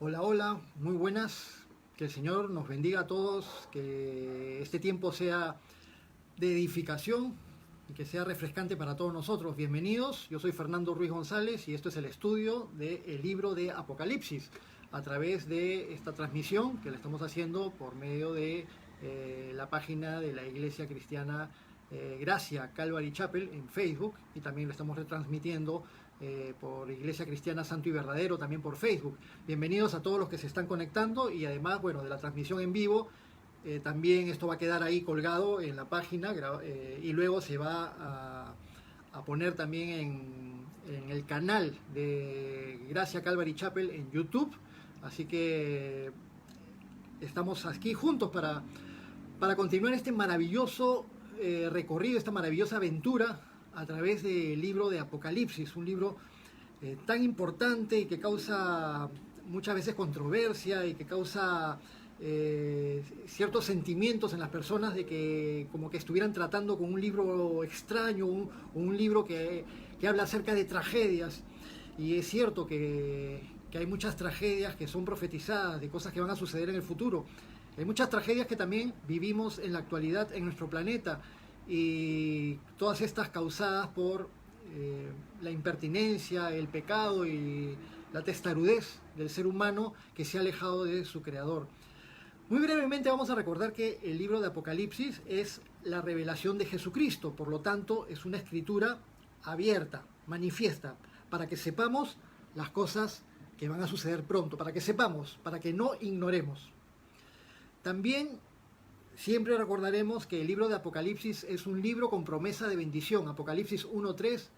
Hola, hola, muy buenas. Que el Señor nos bendiga a todos, que este tiempo sea de edificación y que sea refrescante para todos nosotros. Bienvenidos, yo soy Fernando Ruiz González y esto es el estudio del libro de Apocalipsis a través de esta transmisión que la estamos haciendo por medio de la página de la Iglesia Cristiana Gracia Calvary Chapel en Facebook, y también lo estamos retransmitiendo por Iglesia Cristiana Santo y Verdadero también por Facebook. Bienvenidos a todos los que se están conectando, y además, bueno, de la transmisión en vivo, también esto va a quedar ahí colgado en la página y luego se va a poner también en el canal de Gracia Calvary Chapel en YouTube. Así que estamos aquí juntos para continuar este maravilloso recorrido, esta maravillosa aventura a través del libro de Apocalipsis, un libro tan importante y que causa muchas veces controversia y que causa ciertos sentimientos en las personas de que como que estuvieran tratando con un libro extraño, un libro que habla acerca de tragedias. Y es cierto que hay muchas tragedias que son profetizadas, de cosas que van a suceder en el futuro. Hay muchas tragedias que también vivimos en la actualidad en nuestro planeta, y todas estas causadas por la impertinencia, el pecado y la testarudez del ser humano que se ha alejado de su creador. Muy brevemente vamos a recordar que el libro de Apocalipsis es la revelación de Jesucristo, por lo tanto es una escritura abierta, manifiesta, para que sepamos las cosas que van a suceder pronto, para que sepamos, para que no ignoremos. También siempre recordaremos que el libro de Apocalipsis es un libro con promesa de bendición. Apocalipsis 1:3,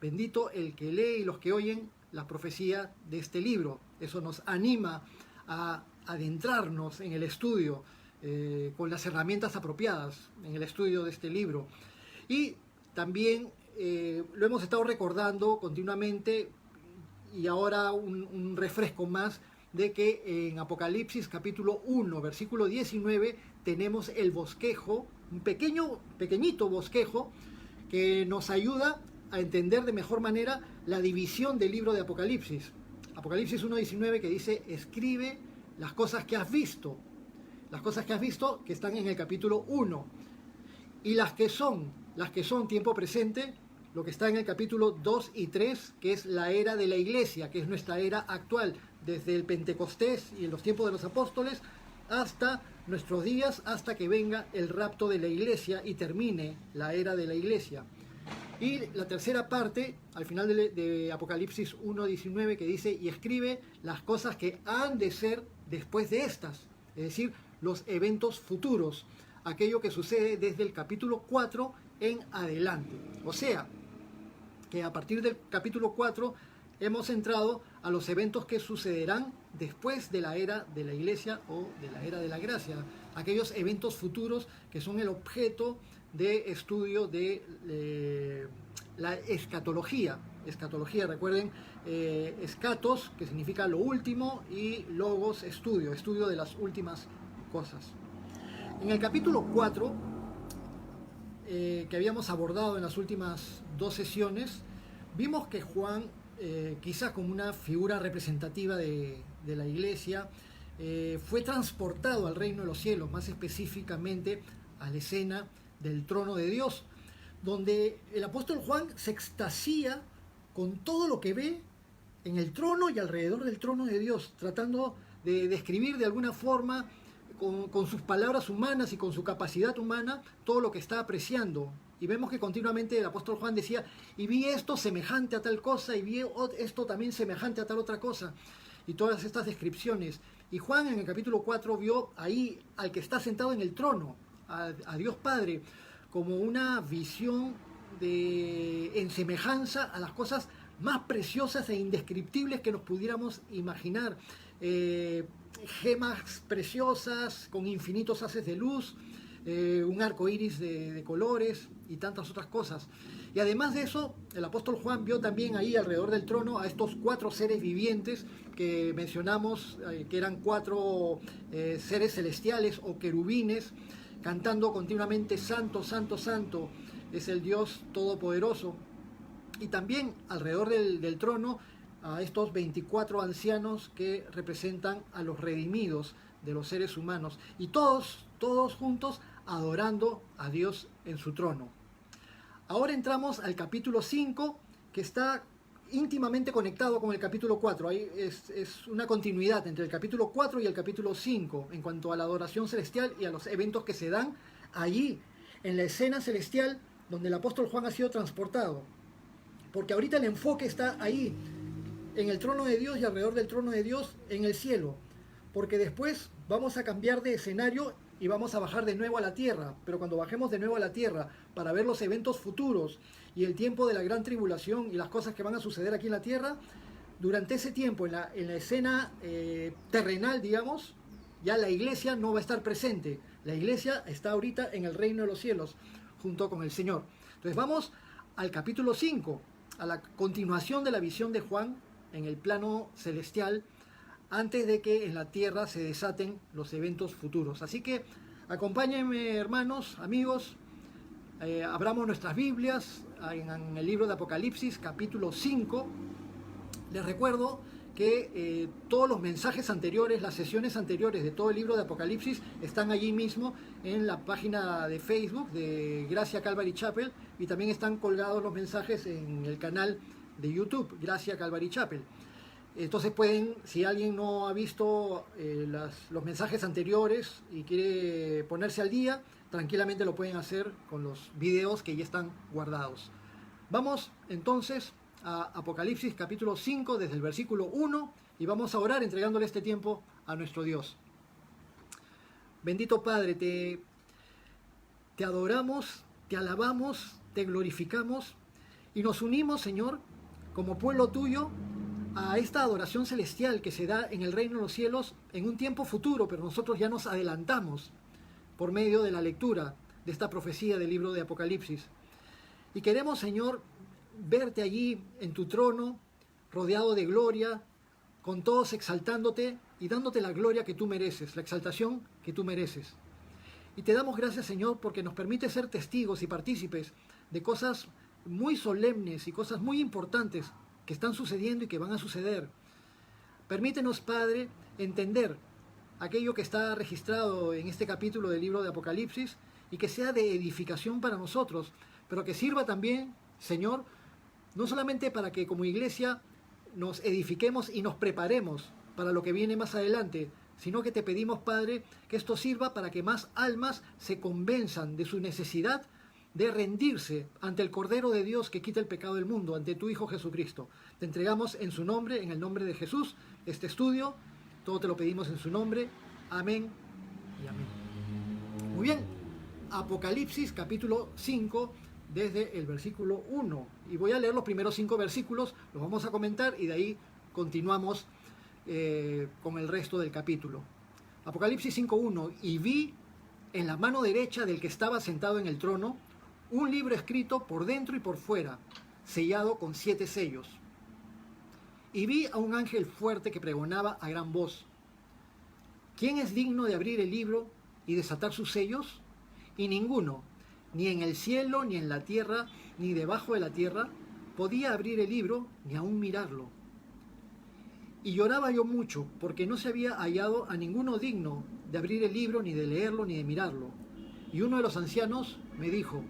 bendito el que lee y los que oyen la profecía de este libro. Eso nos anima a adentrarnos en el estudio con las herramientas apropiadas en el estudio de este libro. Y también lo hemos estado recordando continuamente, y ahora un refresco más de que en Apocalipsis capítulo 1, versículo 19, tenemos el bosquejo, un pequeñito bosquejo que nos ayuda a entender de mejor manera la división del libro de Apocalipsis. Apocalipsis 1:19, que dice: escribe las cosas que has visto que están en el capítulo 1, y las que son tiempo presente, lo que está en el capítulo 2 y 3, que es la era de la iglesia, que es nuestra era actual, desde el Pentecostés y en los tiempos de los apóstoles hasta nuestros días, hasta que venga el rapto de la iglesia y termine la era de la iglesia. Y la tercera parte, al final de Apocalipsis 1:19, que dice: y escribe las cosas que han de ser después de estas, es decir, los eventos futuros, aquello que sucede desde el capítulo 4 en adelante. O sea, que a partir del capítulo 4 hemos entrado a los eventos que sucederán después de la era de la iglesia o de la era de la gracia, aquellos eventos futuros que son el objeto de estudio de la escatología. Escatología, recuerden, escatos, que significa lo último, y logos, estudio de las últimas cosas. En el capítulo 4, que habíamos abordado en las últimas dos sesiones, vimos que Juan, quizás como una figura representativa de la iglesia, fue transportado al reino de los cielos, más específicamente a la escena del trono de Dios, donde el apóstol Juan se extasía con todo lo que ve en el trono y alrededor del trono de Dios, tratando de describir de alguna forma, con sus palabras humanas y con su capacidad humana, todo lo que está apreciando. Y vemos que continuamente el apóstol Juan decía: y vi esto semejante a tal cosa, y vi esto también semejante a tal otra cosa, y todas estas descripciones. Y Juan en el capítulo 4 vio ahí al que está sentado en el trono, a Dios Padre, como una visión en semejanza a las cosas más preciosas e indescriptibles que nos pudiéramos imaginar. Gemas preciosas con infinitos haces de luz, un arco iris de colores y tantas otras cosas. Y además de eso, el apóstol Juan vio también ahí alrededor del trono a estos 4 seres vivientes que mencionamos, que eran 4 seres celestiales o querubines, cantando continuamente: santo, santo, santo es el Dios Todopoderoso. Y también alrededor del trono a estos 24 ancianos que representan a los redimidos de los seres humanos, y todos juntos adorando a Dios en su trono. Ahora entramos al capítulo 5, que está íntimamente conectado con el capítulo 4. Ahí es una continuidad entre el capítulo 4 y el capítulo 5 en cuanto a la adoración celestial y a los eventos que se dan allí, en la escena celestial donde el apóstol Juan ha sido transportado. Porque ahorita el enfoque está ahí, en el trono de Dios y alrededor del trono de Dios en el cielo. Porque después vamos a cambiar de escenario y vamos a bajar de nuevo a la tierra. Pero cuando bajemos de nuevo a la tierra para ver los eventos futuros y el tiempo de la gran tribulación y las cosas que van a suceder aquí en la tierra, durante ese tiempo, en la escena terrenal, digamos, ya la iglesia no va a estar presente. La iglesia está ahorita en el reino de los cielos, junto con el Señor. Entonces vamos al capítulo 5, a la continuación de la visión de Juan en el plano celestial, antes de que en la tierra se desaten los eventos futuros. Así que acompáñenme, hermanos, amigos, abramos nuestras Biblias en el libro de Apocalipsis, capítulo 5. Les recuerdo que todos los mensajes anteriores, las sesiones anteriores de todo el libro de Apocalipsis están allí mismo en la página de Facebook de Gracia Calvary Chapel, y también están colgados los mensajes en el canal de YouTube, Gracia Calvary Chapel. Entonces pueden, si alguien no ha visto los mensajes anteriores y quiere ponerse al día, tranquilamente lo pueden hacer con los videos que ya están guardados. Vamos entonces a Apocalipsis capítulo 5 desde el versículo 1 y vamos a orar entregándole este tiempo a nuestro Dios. Bendito Padre, te adoramos, te alabamos, te glorificamos y nos unimos, Señor, como pueblo tuyo, a esta adoración celestial que se da en el reino de los cielos en un tiempo futuro, pero nosotros ya nos adelantamos por medio de la lectura de esta profecía del libro de Apocalipsis. Y queremos, Señor, verte allí en tu trono, rodeado de gloria, con todos exaltándote y dándote la gloria que tú mereces, la exaltación que tú mereces. Y te damos gracias, Señor, porque nos permite ser testigos y partícipes de cosas muy solemnes y cosas muy importantes que están sucediendo y que van a suceder. Permítenos, Padre, entender aquello que está registrado en este capítulo del libro de Apocalipsis y que sea de edificación para nosotros, pero que sirva también, Señor, no solamente para que como iglesia nos edifiquemos y nos preparemos para lo que viene más adelante, sino que te pedimos, Padre, que esto sirva para que más almas se convenzan de su necesidad de rendirse ante el Cordero de Dios que quita el pecado del mundo, ante tu Hijo Jesucristo. Te entregamos en su nombre, en el nombre de Jesús, este estudio. Todo te lo pedimos en su nombre. Amén y amén. Muy bien, Apocalipsis capítulo 5, desde el versículo 1. Y voy a leer los primeros 5 versículos, los vamos a comentar y de ahí continuamos con el resto del capítulo. Apocalipsis 5:1. Y vi en la mano derecha del que estaba sentado en el trono un libro escrito por dentro y por fuera, sellado con 7 sellos. Y vi a un ángel fuerte que pregonaba a gran voz: ¿quién es digno de abrir el libro y desatar sus sellos? Y ninguno, ni en el cielo, ni en la tierra, ni debajo de la tierra, podía abrir el libro, ni aún mirarlo. Y lloraba yo mucho, porque no se había hallado a ninguno digno de abrir el libro, ni de leerlo, ni de mirarlo. Y uno de los ancianos me dijo: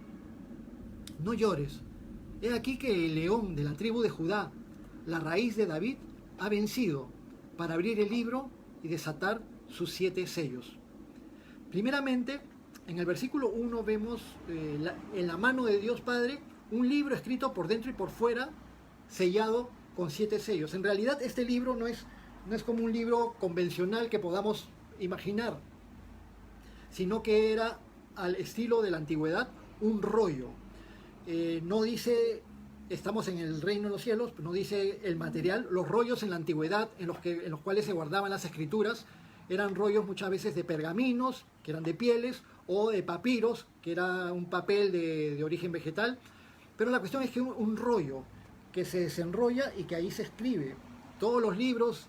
no llores, he aquí que el león de la tribu de Judá, la raíz de David, ha vencido para abrir el libro y desatar sus 7 sellos. Primeramente, en el versículo 1 vemos en la mano de Dios Padre un libro escrito por dentro y por fuera, sellado con 7 sellos. En realidad este libro no es como un libro convencional que podamos imaginar, sino que era al estilo de la antigüedad, un rollo. No dice estamos en el reino de los cielos, no dice el material. Los rollos en la antigüedad en los cuales se guardaban las escrituras eran rollos muchas veces de pergaminos, que eran de pieles, o de papiros, que era un papel de origen vegetal. Pero la cuestión es que un rollo que se desenrolla y que ahí se escribe. Todos los libros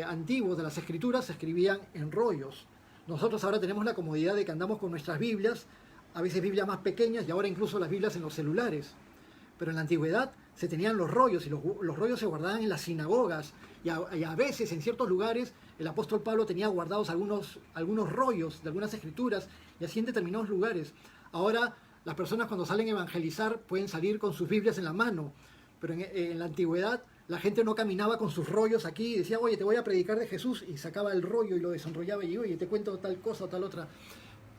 antiguos de las escrituras se escribían en rollos. Nosotros ahora tenemos la comodidad de que andamos con nuestras Biblias, a veces Biblias más pequeñas y ahora incluso las Biblias en los celulares. Pero en la antigüedad se tenían los rollos, y los rollos se guardaban en las sinagogas, y a veces en ciertos lugares el apóstol Pablo tenía guardados algunos rollos de algunas escrituras, y así en determinados lugares. Ahora las personas cuando salen a evangelizar pueden salir con sus Biblias en la mano, pero en la antigüedad la gente no caminaba con sus rollos aquí y decía, oye, te voy a predicar de Jesús, y sacaba el rollo y lo desenrollaba y, oye, te cuento tal cosa o tal otra.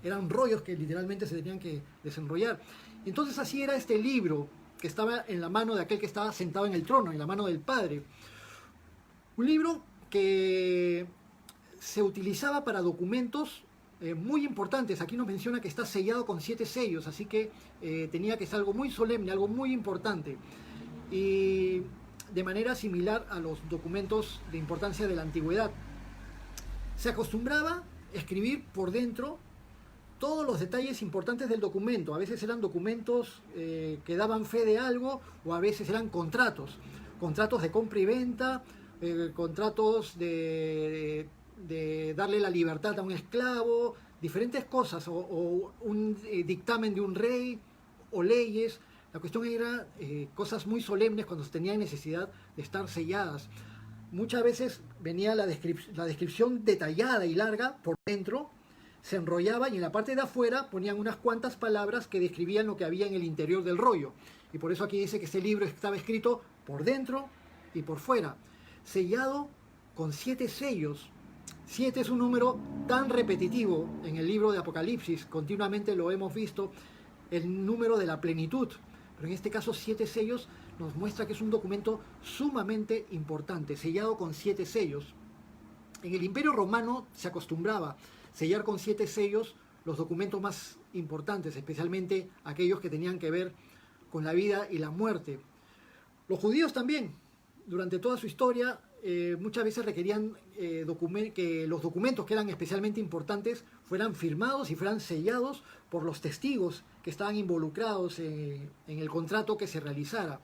Eran rollos que literalmente se tenían que desenrollar. Entonces así era este libro que estaba en la mano de aquel que estaba sentado en el trono, en la mano del Padre. Un libro que se utilizaba para documentos muy importantes. Aquí nos menciona que está sellado con 7 sellos, así que tenía que ser algo muy solemne, algo muy importante. Y de manera similar a los documentos de importancia de la antigüedad. Se acostumbraba a escribir por dentro todos los detalles importantes del documento. A veces eran documentos que daban fe de algo, o a veces eran contratos de compra y venta, contratos de darle la libertad a un esclavo, diferentes cosas, o un dictamen de un rey, o leyes. La cuestión era cosas muy solemnes cuando se tenía necesidad de estar selladas. Muchas veces venía la descripción detallada y larga por dentro, se enrollaba y en la parte de afuera ponían unas cuantas palabras que describían lo que había en el interior del rollo. Y por eso aquí dice que este libro estaba escrito por dentro y por fuera, sellado con 7 sellos. 7 es un número tan repetitivo en el libro de Apocalipsis, continuamente lo hemos visto, el número de la plenitud. Pero en este caso 7 sellos nos muestra que es un documento sumamente importante, sellado con 7 sellos. En el Imperio Romano se acostumbraba sellar con 7 sellos los documentos más importantes, especialmente aquellos que tenían que ver con la vida y la muerte. Los judíos también, durante toda su historia, muchas veces requerían que los documentos que eran especialmente importantes fueran firmados y fueran sellados por los testigos que estaban involucrados en el contrato que se realizara.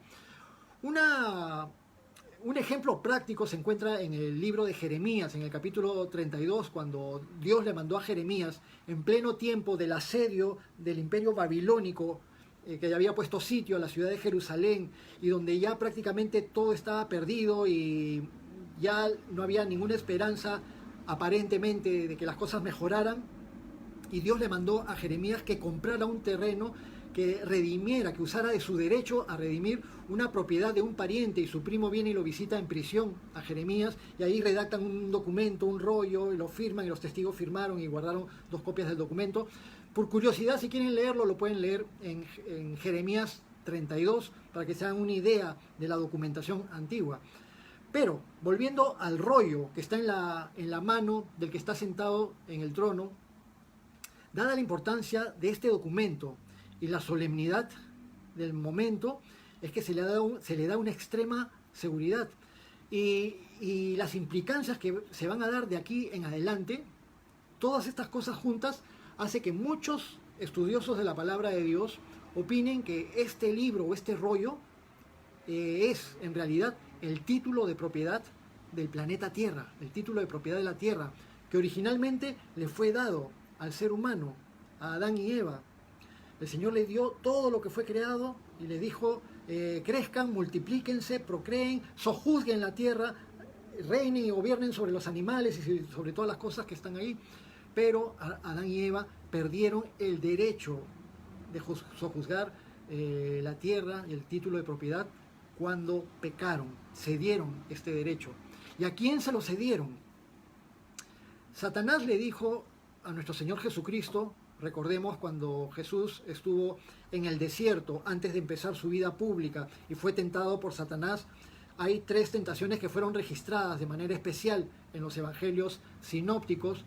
Un ejemplo práctico se encuentra en el libro de Jeremías, en el capítulo 32, cuando Dios le mandó a Jeremías, en pleno tiempo del asedio del imperio babilónico, que había puesto sitio a la ciudad de Jerusalén, y donde ya prácticamente todo estaba perdido y ya no había ninguna esperanza aparentemente de que las cosas mejoraran. Y Dios le mandó a Jeremías que comprara un terreno, que redimiera, que usara de su derecho a redimir una propiedad de un pariente, y su primo viene y lo visita en prisión a Jeremías, y ahí redactan un documento, un rollo, y lo firman, y los testigos firmaron y guardaron 2 copias del documento. Por curiosidad, si quieren leerlo, lo pueden leer en Jeremías 32, para que se hagan una idea de la documentación antigua. Pero, volviendo al rollo que está en la mano del que está sentado en el trono, dada la importancia de este documento y la solemnidad del momento, es que se le da una extrema seguridad. Y las implicancias que se van a dar de aquí en adelante, todas estas cosas juntas, hace que muchos estudiosos de la palabra de Dios opinen que este libro o este rollo es en realidad el título de propiedad del planeta Tierra, el título de propiedad de la Tierra, que originalmente le fue dado al ser humano, a Adán y Eva. El Señor le dio todo lo que fue creado y le dijo, crezcan, multiplíquense, procreen, sojuzguen la tierra, reinen y gobiernen sobre los animales y sobre todas las cosas que están ahí. Pero Adán y Eva perdieron el derecho de sojuzgar la tierra y el título de propiedad cuando pecaron, cedieron este derecho. ¿Y a quién se lo cedieron? Satanás le dijo a nuestro Señor Jesucristo, recordemos cuando Jesús estuvo en el desierto antes de empezar su vida pública y fue tentado por Satanás. Hay 3 tentaciones que fueron registradas de manera especial en los evangelios sinópticos,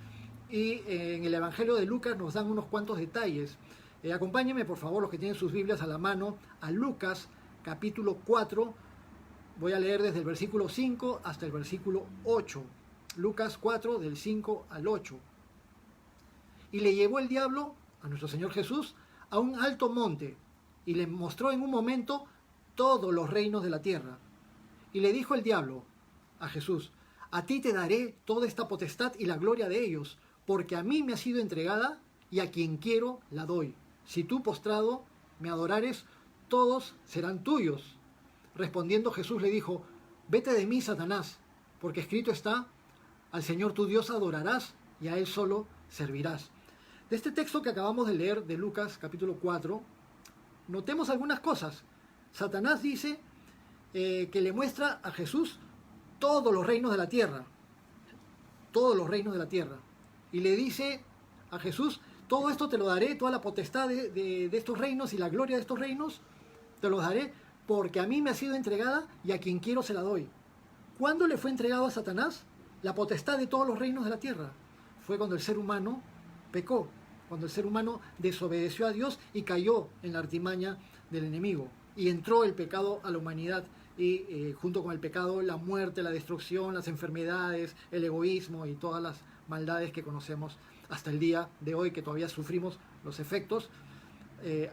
y en el evangelio de Lucas nos dan unos cuantos detalles. Acompáñenme por favor, los que tienen sus Biblias a la mano, a Lucas capítulo 4, voy a leer desde el versículo 5 hasta el versículo 8. Lucas 4 del 5 al 8. Y le llevó el diablo a nuestro Señor Jesús a un alto monte, y le mostró en un momento todos los reinos de la tierra. Y le dijo el diablo a Jesús, a ti te daré toda esta potestad y la gloria de ellos, porque a mí me ha sido entregada, y a quien quiero la doy. Si tú postrado me adorares, todos serán tuyos. respondiendo Jesús le dijo: vete de mí, Satanás, porque escrito está: al Señor tu Dios adorarás y a Él solo servirás. De este texto que acabamos de leer de Lucas capítulo 4, notemos algunas cosas. Satanás dice que le muestra a Jesús todos los reinos de la tierra, todos los reinos de la tierra, y le dice a Jesús: todo esto te lo daré, toda la potestad de estos reinos y la gloria de estos reinos, te los daré porque a mí me ha sido entregada y a quien quiero se la doy. ¿Cuándo le fue entregado a Satanás la potestad de todos los reinos de la tierra? Fue cuando el ser humano pecó, cuando el ser humano desobedeció a Dios y cayó en la artimaña del enemigo. Y entró el pecado a la humanidad y junto con el pecado la muerte, la destrucción, las enfermedades, el egoísmo y todas las maldades que conocemos hasta el día de hoy, que todavía sufrimos los efectos,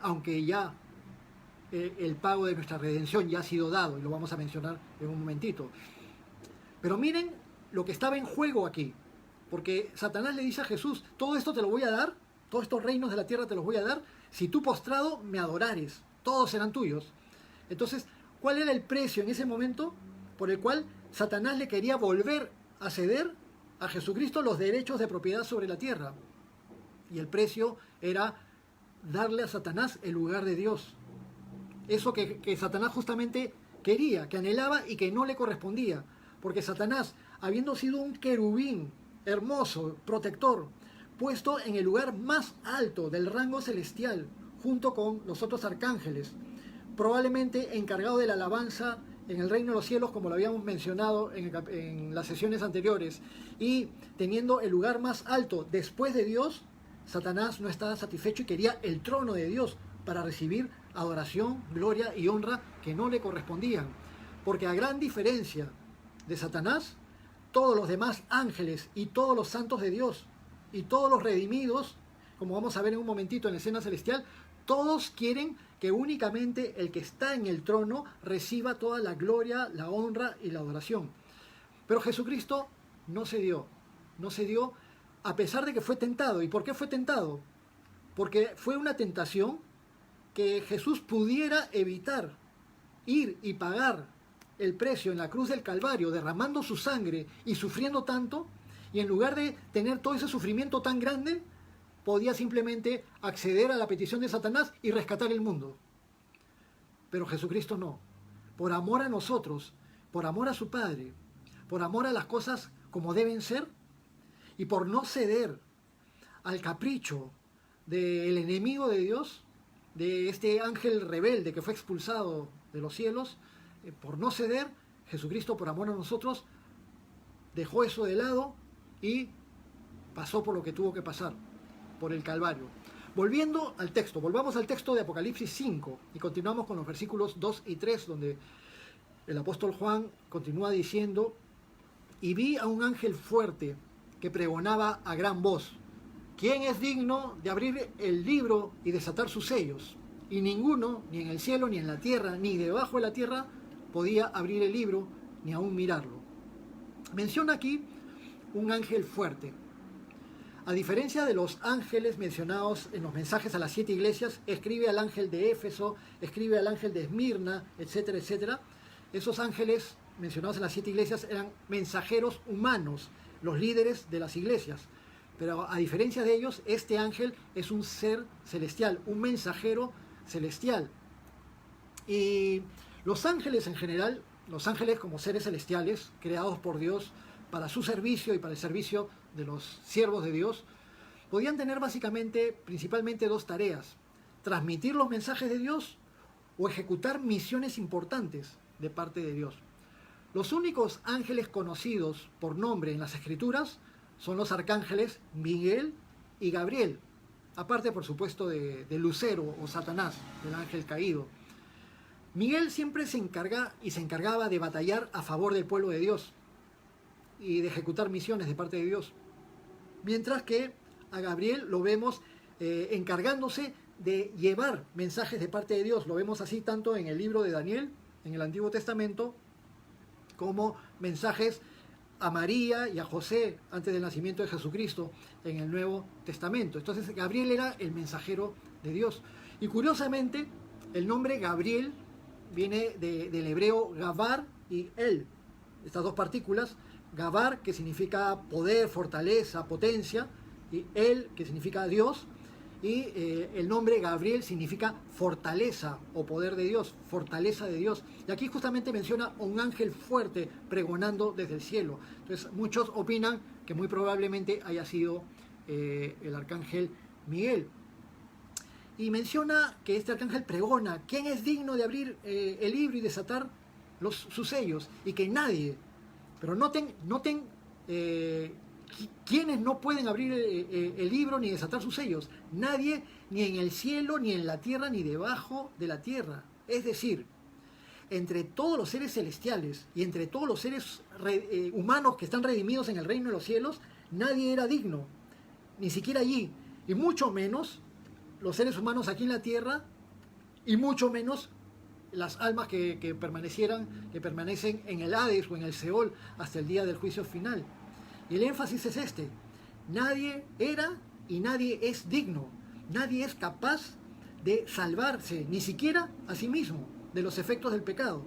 aunque ya el pago de nuestra redención ya ha sido dado, y lo vamos a mencionar en un momentito. Pero miren lo que estaba en juego aquí, porque Satanás le dice a Jesús: todo esto te lo voy a dar, todos estos reinos de la tierra te los voy a dar, si tú postrado me adorares, todos serán tuyos. Entonces, ¿cuál era el precio en ese momento por el cual Satanás le quería volver a ceder a Jesucristo los derechos de propiedad sobre la tierra? Y el precio era darle a Satanás el lugar de Dios. Eso que Satanás justamente quería, que anhelaba y que no le correspondía. Porque Satanás, habiendo sido un querubín hermoso, protector, puesto en el lugar más alto del rango celestial, junto con los otros arcángeles, probablemente encargado de la alabanza en el reino de los cielos, como lo habíamos mencionado en las sesiones anteriores, y teniendo el lugar más alto después de Dios, Satanás no estaba satisfecho y quería el trono de Dios para recibir adoración, gloria y honra que no le correspondían. Porque a gran diferencia de Satanás, todos los demás ángeles y todos los santos de Dios y todos los redimidos, como vamos a ver en un momentito en la escena celestial, todos quieren que únicamente el que está en el trono reciba toda la gloria, la honra y la adoración. Pero Jesucristo no se dio a pesar de que fue tentado. ¿Y por qué fue tentado? Porque fue una tentación que Jesús pudiera evitar ir y pagar el precio en la cruz del Calvario, derramando su sangre y sufriendo tanto, y en lugar de tener todo ese sufrimiento tan grande, podía simplemente acceder a la petición de Satanás y rescatar el mundo. Pero Jesucristo no. Por amor a nosotros, por amor a su Padre, por amor a las cosas como deben ser, y por no ceder al capricho del enemigo de Dios, de este ángel rebelde que fue expulsado de los cielos, por no ceder, Jesucristo, por amor a nosotros, dejó eso de lado y pasó por lo que tuvo que pasar, por el Calvario. Volviendo al texto, volvamos al texto de Apocalipsis 5 y continuamos con los versículos 2 y 3, donde el apóstol Juan continúa diciendo: y vi a un ángel fuerte que pregonaba a gran voz: ¿quién es digno de abrir el libro y desatar sus sellos? Y ninguno, ni en el cielo, ni en la tierra, ni debajo de la tierra, podía abrir el libro, ni aún mirarlo. Menciona aquí un ángel fuerte. A diferencia de los ángeles mencionados en los mensajes a las 7 iglesias, escribe al ángel de Éfeso, escribe al ángel de Esmirna, etcétera, etcétera. Esos ángeles mencionados en las 7 iglesias eran mensajeros humanos, los líderes de las iglesias. Pero a diferencia de ellos, este ángel es un ser celestial, un mensajero celestial. Y los ángeles en general, los ángeles como seres celestiales, creados por Dios para su servicio y para el servicio de los siervos de Dios, podían tener principalmente dos tareas: transmitir los mensajes de Dios o ejecutar misiones importantes de parte de Dios. Los únicos ángeles conocidos por nombre en las Escrituras son los arcángeles Miguel y Gabriel, aparte por supuesto de Lucero o Satanás, el ángel caído. Miguel siempre se encargaba de batallar a favor del pueblo de Dios y de ejecutar misiones de parte de Dios, mientras que a Gabriel lo vemos encargándose de llevar mensajes de parte de Dios. Lo vemos así tanto en el libro de Daniel, en el Antiguo Testamento, como mensajes a María y a José antes del nacimiento de Jesucristo en el Nuevo Testamento. Entonces Gabriel era el mensajero de Dios. Y curiosamente, el nombre Gabriel viene del hebreo gabar y el, estas dos partículas, gabar, que significa poder, fortaleza, potencia, y el, que significa Dios, y el nombre Gabriel significa fortaleza o poder de Dios, fortaleza de Dios. Y aquí justamente menciona un ángel fuerte pregonando desde el cielo. Entonces muchos opinan que muy probablemente haya sido el arcángel Miguel. Y menciona que este arcángel pregona: ¿quién es digno de abrir el libro y desatar sus sellos? Y que nadie, pero noten ¿quiénes no pueden abrir el libro ni desatar sus sellos? Nadie, ni en el cielo, ni en la tierra, ni debajo de la tierra. Es decir, entre todos los seres celestiales y entre todos los seres humanos que están redimidos en el reino de los cielos, nadie era digno, ni siquiera allí, y mucho menos los seres humanos aquí en la tierra, y mucho menos las almas que permanecen en el Hades o en el Seol hasta el día del juicio final. Y el énfasis es este: nadie era y nadie es digno, nadie es capaz de salvarse, ni siquiera a sí mismo, de los efectos del pecado.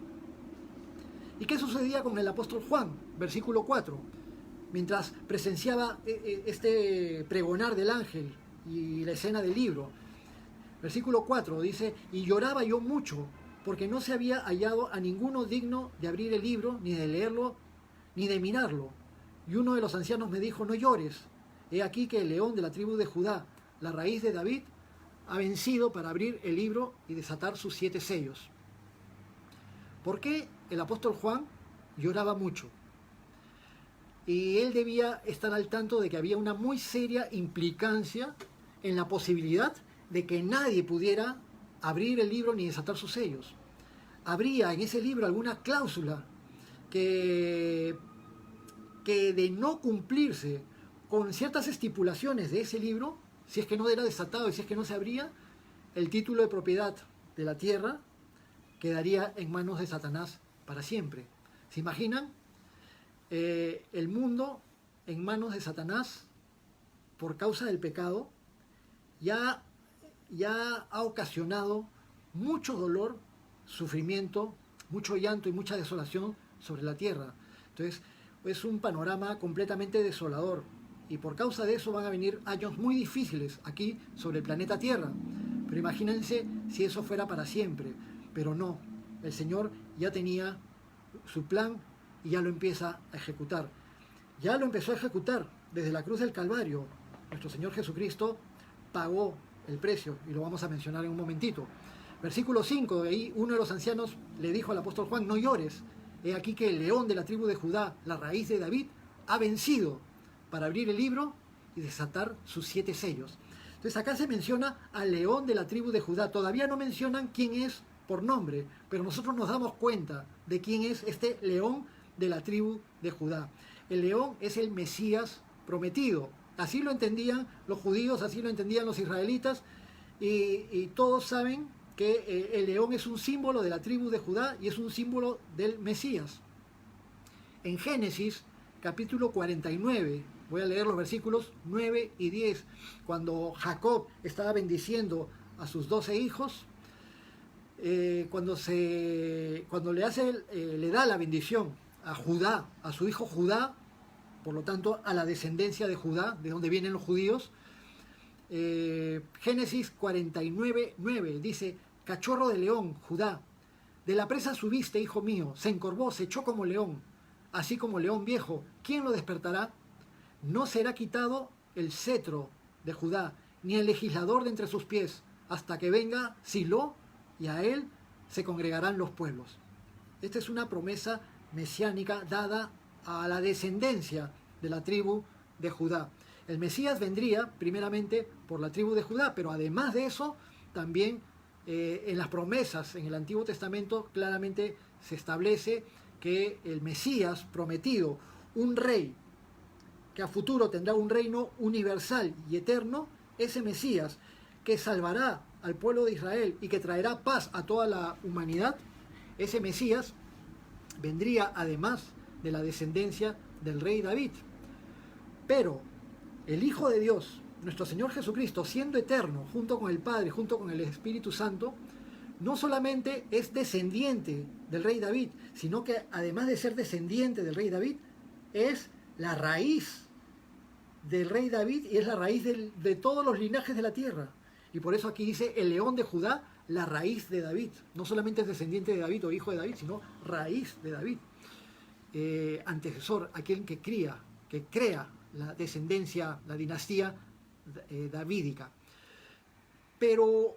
¿Y qué sucedía con el apóstol Juan? Versículo 4. Mientras presenciaba este pregonar del ángel y la escena del libro. Versículo 4 dice: y lloraba yo mucho, porque no se había hallado a ninguno digno de abrir el libro, ni de leerlo, ni de mirarlo. Y uno de los ancianos me dijo: no llores, he aquí que el león de la tribu de Judá, la raíz de David, ha vencido para abrir el libro y desatar sus 7 sellos. ¿Por qué el apóstol Juan lloraba mucho? Y él debía estar al tanto de que había una muy seria implicancia en la posibilidad de que nadie pudiera abrir el libro ni desatar sus sellos. Habría en ese libro alguna cláusula que de no cumplirse con ciertas estipulaciones de ese libro, si es que no era desatado y si es que no se abría, el título de propiedad de la tierra quedaría en manos de Satanás para siempre. ¿Se imaginan? El mundo en manos de Satanás por causa del pecado ya ha ocasionado mucho dolor, sufrimiento, mucho llanto y mucha desolación sobre la tierra. Entonces es un panorama completamente desolador, y por causa de eso van a venir años muy difíciles aquí sobre el planeta Tierra. Pero imagínense si eso fuera para siempre. Pero no, el Señor ya tenía su plan y ya lo empieza a ejecutar. Ya lo empezó a ejecutar desde la cruz del Calvario. Nuestro Señor Jesucristo pagó el precio, y lo vamos a mencionar en un momentito. Versículo 5, de ahí uno de los ancianos le dijo al apóstol Juan: no llores, he aquí que el león de la tribu de Judá, la raíz de David, ha vencido para abrir el libro y desatar sus 7 sellos. Entonces acá se menciona al león de la tribu de Judá. Todavía no mencionan quién es por nombre, pero nosotros nos damos cuenta de quién es este león de la tribu de Judá. El león es el Mesías prometido. Así lo entendían los judíos, así lo entendían los israelitas, y todos saben que el león es un símbolo de la tribu de Judá y es un símbolo del Mesías. En Génesis, capítulo 49, voy a leer los versículos 9 y 10, cuando Jacob estaba bendiciendo a sus 12 hijos, cuando le da la bendición a Judá, a su hijo Judá, por lo tanto a la descendencia de Judá, de donde vienen los judíos. Génesis 49, 9 dice: cachorro de león, Judá, de la presa subiste, hijo mío, se encorvó, se echó como león, así como león viejo, ¿quién lo despertará? No será quitado el cetro de Judá, ni el legislador de entre sus pies, hasta que venga Silo, y a él se congregarán los pueblos. Esta es una promesa mesiánica dada a la descendencia de la tribu de Judá. El Mesías vendría primeramente por la tribu de Judá, pero además de eso, también en las promesas en el Antiguo Testamento claramente se establece que el Mesías prometido, un rey que a futuro tendrá un reino universal y eterno, ese Mesías que salvará al pueblo de Israel y que traerá paz a toda la humanidad, ese Mesías vendría además de la descendencia del rey David. Pero el Hijo de Dios, nuestro Señor Jesucristo, siendo eterno, junto con el Padre, junto con el Espíritu Santo, no solamente es descendiente del rey David, sino que además de ser descendiente del rey David, es la raíz del rey David y es la raíz de todos los linajes de la tierra. Y por eso aquí dice el león de Judá, la raíz de David. No solamente es descendiente de David o hijo de David, sino raíz de David. Antecesor, aquel que crea la descendencia, la dinastía davídica. Pero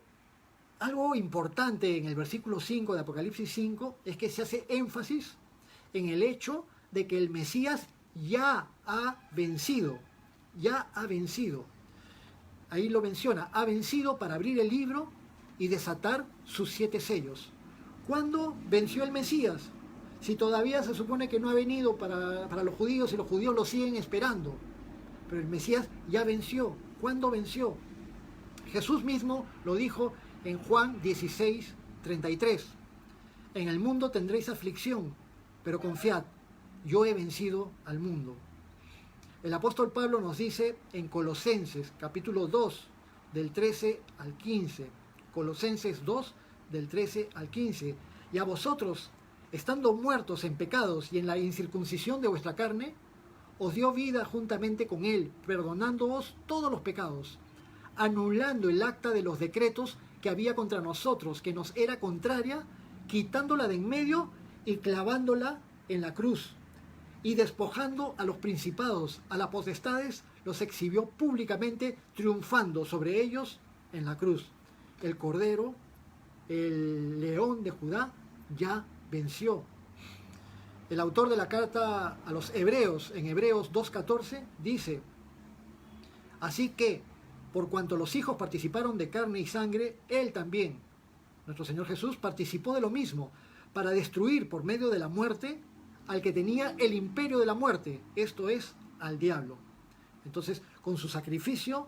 algo importante en el versículo 5 de Apocalipsis 5 es que se hace énfasis en el hecho de que el Mesías ya ha vencido. Ahí lo menciona, ha vencido para abrir el libro y desatar sus 7 sellos. ¿Cuándo venció el Mesías? Si todavía se supone que no ha venido para los judíos y los judíos lo siguen esperando. Pero el Mesías ya venció. ¿Cuándo venció? Jesús mismo lo dijo en Juan 16:33. En el mundo tendréis aflicción, pero confiad, yo he vencido al mundo. El apóstol Pablo nos dice en Colosenses capítulo 2 del 13 al 15. Colosenses 2 del 13 al 15. Y a vosotros, estando muertos en pecados y en la incircuncisión de vuestra carne, os dio vida juntamente con él, perdonándoos todos los pecados, anulando el acta de los decretos que había contra nosotros, que nos era contraria, quitándola de en medio y clavándola en la cruz. Y despojando a los principados, a las potestades, los exhibió públicamente, triunfando sobre ellos en la cruz. El Cordero, el León de Judá, ya venció. El autor de la carta a los Hebreos, en Hebreos 2:14, dice: así que, por cuanto los hijos participaron de carne y sangre, él también, nuestro Señor Jesús, participó de lo mismo, para destruir por medio de la muerte al que tenía el imperio de la muerte, esto es, al diablo. Entonces, con su sacrificio,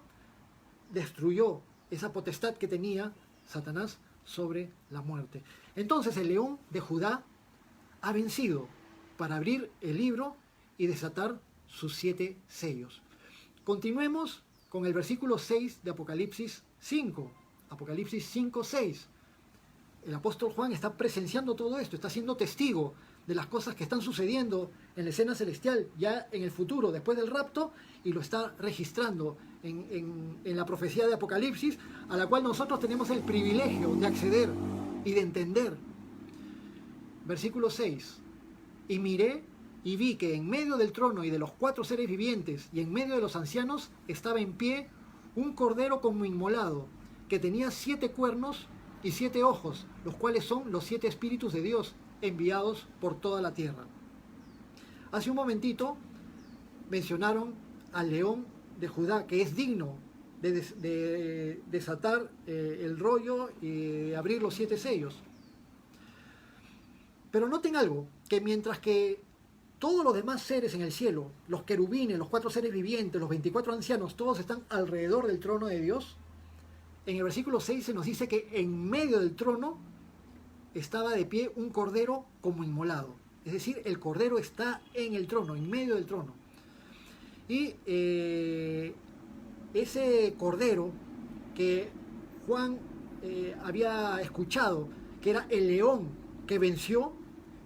destruyó esa potestad que tenía Satanás sobre la muerte. Entonces, el león de Judá ha vencido para abrir el libro y desatar sus 7 sellos. Continuemos con el versículo 6 de Apocalipsis 5. Apocalipsis 5:6. El apóstol Juan está presenciando todo esto, está siendo testigo de las cosas que están sucediendo en la escena celestial ya en el futuro, después del rapto, y lo está registrando en la profecía de Apocalipsis, a la cual nosotros tenemos el privilegio de acceder y de entender. Versículo 6. Y miré y vi que en medio del trono y de los 4 seres vivientes y en medio de los ancianos estaba en pie un cordero como inmolado, que tenía 7 cuernos y 7 ojos, los cuales son los 7 espíritus de Dios enviados por toda la tierra. Hace un momentito mencionaron al león de Judá, que es digno de desatar el rollo y abrir los 7 sellos. Pero noten algo, que mientras que todos los demás seres en el cielo, los querubines, los 4 seres vivientes, los 24 ancianos, todos están alrededor del trono de Dios, en el versículo 6 se nos dice que en medio del trono estaba de pie un cordero como inmolado. Es decir, el cordero está en el trono, en medio del trono. Y ese cordero que Juan había escuchado, que era el león que venció,